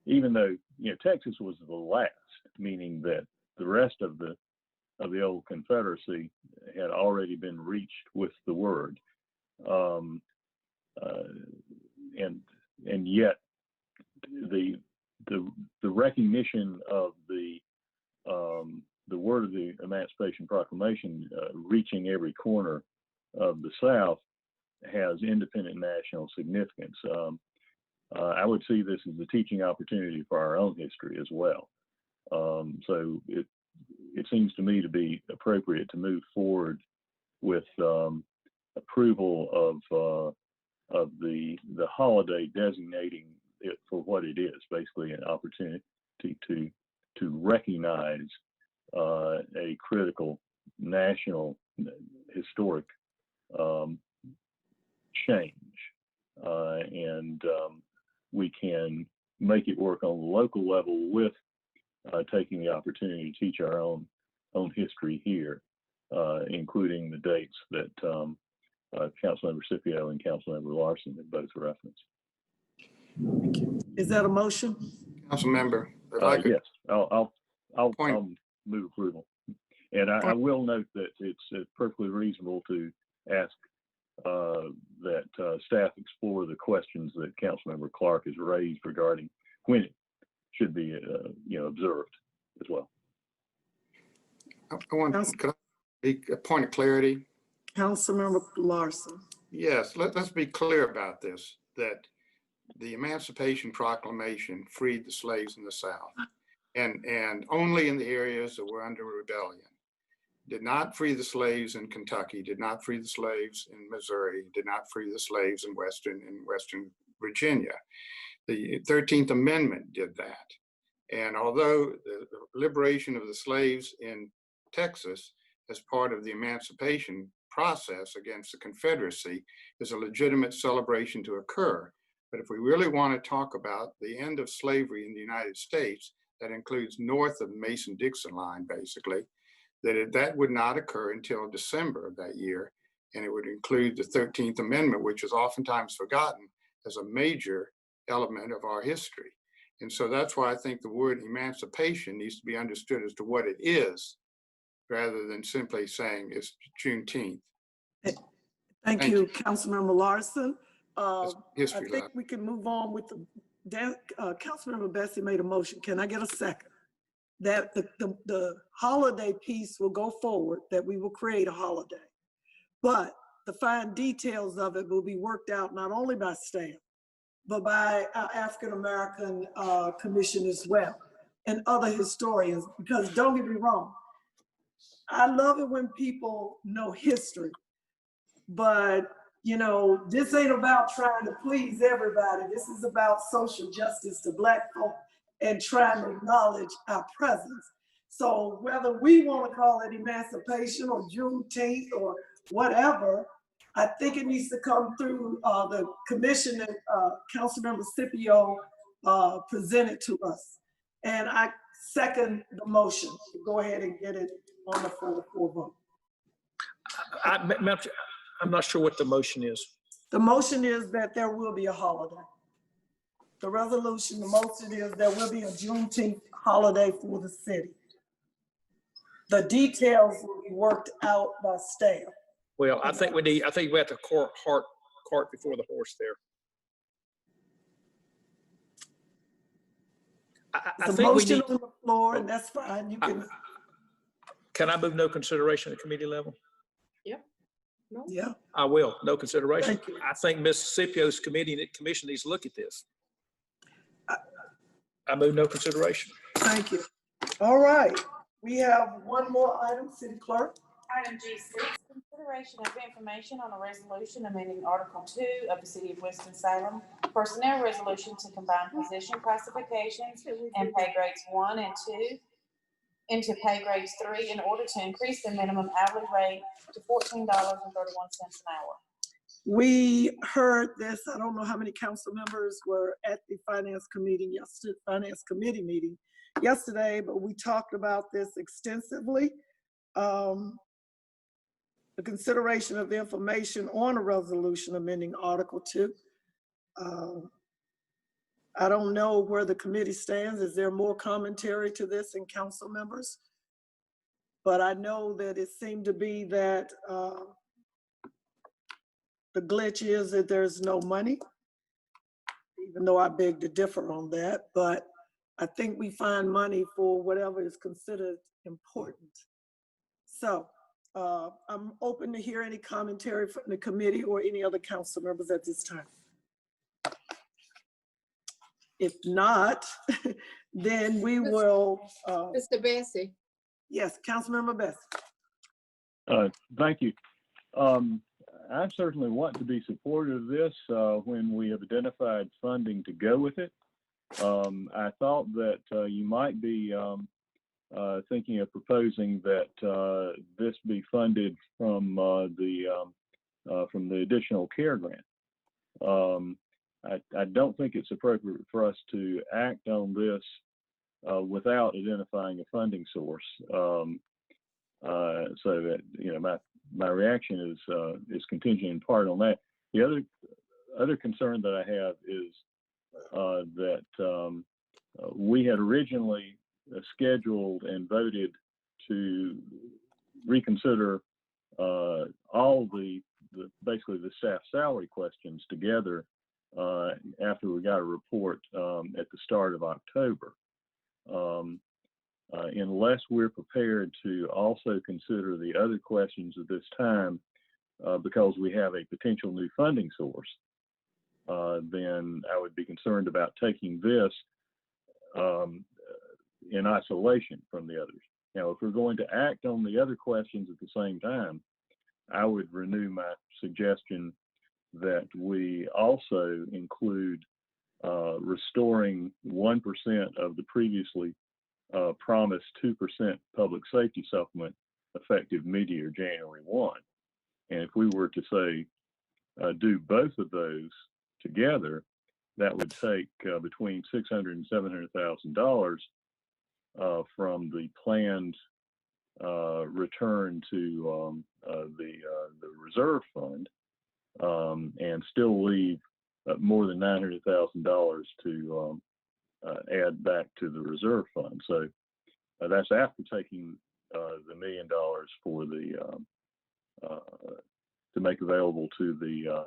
even though Texas was the last, meaning that the rest of the of the old Confederacy had already been reached with the word. And yet the recognition of the word of the Emancipation Proclamation reaching every corner of the South has independent national significance. I would see this as a teaching opportunity for our own history as well. So it seems to me to be appropriate to move forward with approval of the holiday, designating it for what it is, basically an opportunity to recognize a critical national historic change, and we can make it work on the local level with taking the opportunity to teach our own history here, including the dates that Councilmember Scipio and Councilmember Larson have both referenced. Is that a motion? Councilmember, if I could. Yes, I'll move approval. And I will note that it's perfectly reasonable to ask that staff explore the questions that Councilmember Clark has raised regarding when it should be observed as well. Could I make a point of clarity? Councilmember Larson. Yes, let's be clear about this, that the Emancipation Proclamation freed the slaves in the South, and only in the areas that were under rebellion. Did not free the slaves in Kentucky, did not free the slaves in Missouri, did not free the slaves in Western Virginia. The 13th Amendment did that. And although the liberation of the slaves in Texas as part of the emancipation process against the Confederacy is a legitimate celebration to occur, but if we really want to talk about the end of slavery in the United States, that includes north of the Mason-Dixon line, basically, that would not occur until December of that year, and it would include the 13th Amendment, which is oftentimes forgotten as a major element of our history. And so that's why I think the word emancipation needs to be understood as to what it is, rather than simply saying it's Juneteenth. Thank you, Councilmember Larson. I History think we can move on with Councilmember Bessie made a motion. Can I get a second? That the holiday piece will go forward, that we will create a holiday. But the fine details of it will be worked out not only by staff, but by our African American Commission as well, and other historians, because don't get me wrong, I love it when people know history, but this ain't about trying to please everybody. This is about social justice to Black folk and trying to acknowledge our presence. So whether we want to call it emancipation or Juneteenth or whatever, I think it needs to come through the commission that Councilmember Scipio presented to us. And I second the motion to go ahead and get it on the floor for vote. I'm not sure what the motion is. The motion is that there will be a holiday. The resolution, the motion is there will be a Juneteenth holiday for the city. The details will be worked out by staff. Well, I think we have to cart before the horse there. The motion on the floor, and that's fine. You can. Can I move no consideration at committee level? Yep. No. Yeah. I will. No consideration. Thank you. I think Mississippi's commission needs to look at this. I move no consideration. Thank you. All right. We have one more item, City Clerk. Item G6, consideration of information on a resolution amending Article 2 of the City of Winston-Salem Personnel Resolution to combine position classifications and pay grades 1 and 2 into pay grades 3 in order to increase the minimum hourly rate to $14.31 an hour. We heard this. I don't know how many council members were at the finance committee meeting yesterday, but we talked about this extensively. The consideration of the information on a resolution amending Article 2. I don't know where the committee stands. Is there more commentary to this in council members? But I know that it seemed to be that the glitch is that there's no money, even though I beg to differ on that. But I think we find money for whatever is considered important. So I'm open to hear any commentary from the committee or any other council members at this time. If not, then we will. Mr. Bessie. Yes, Councilmember Bessie. Thank you. I certainly want to be supportive of this when we have identified funding to go with it. I thought that you might be thinking of proposing that this be funded from the additional care grant. I don't think it's appropriate for us to act on this without identifying a funding source. So that, you know, my reaction is contingent in part on that. The other concern that I have is that we had originally scheduled and voted to reconsider all basically the staff salary questions together after we got a report at the start of October. Unless we're prepared to also consider the other questions at this time, because we have a potential new funding source, then I would be concerned about taking this in isolation from the others. Now, if we're going to act on the other questions at the same time, I would renew my suggestion that we also include restoring 1% of the previously promised 2% public safety supplement effective mid-year January 1. And if we were to say do both of those together, that would take between $600,000 and $700,000 from the planned return to the reserve fund, and still leave more than $900,000 to add back to the reserve fund. So that's after taking the $1 million for the to make available to the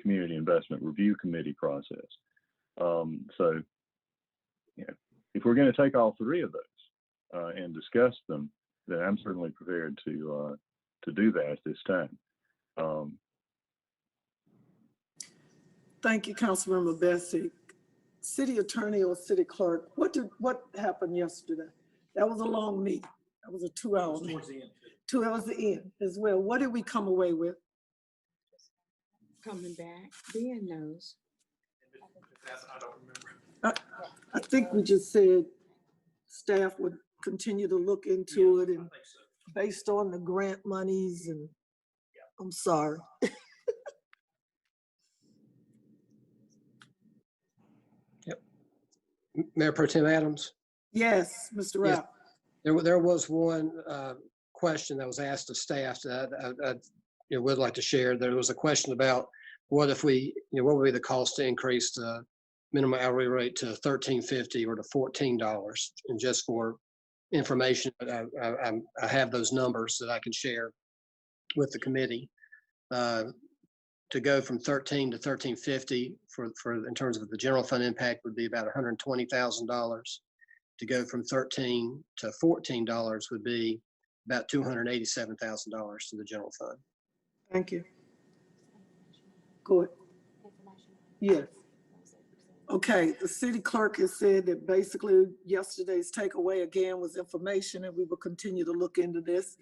Community Investment Review Committee process. So, you know, if we're going to take all three of those and discuss them, then I'm certainly prepared to do that at this time. Thank you, Councilmember Bessie. City Attorney or City Clerk, what happened yesterday? That was a long meeting. That was a 2-hour meeting. Towards the end. 2 hours the end as well. What did we come away with? Coming back, Ben knows. I don't remember. I think we just said staff would continue to look into it, and based on the grant monies, and I'm sorry. Mayor Pro Tem Adams? Yes, Mr. Rao. Yes. There was one question that was asked of staff that I would like to share. There was a question about what if we, what would be the cost to increase the minimum hourly rate to $13.50 or to $14? And just for information, I have those numbers that I can share with the committee. To go from 13 to 13.50 for in terms of the general fund impact would be about $120,000. To go from 13 to $14 would be about $287,000 to the general fund. Thank you. Good. Yes. Okay, the city clerk has said that basically yesterday's takeaway again was information, and we will continue to look into this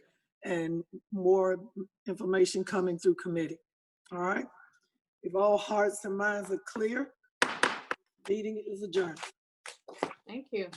and more information coming through committee. All right. If all hearts and minds are clear, meeting is adjourned. Thank you.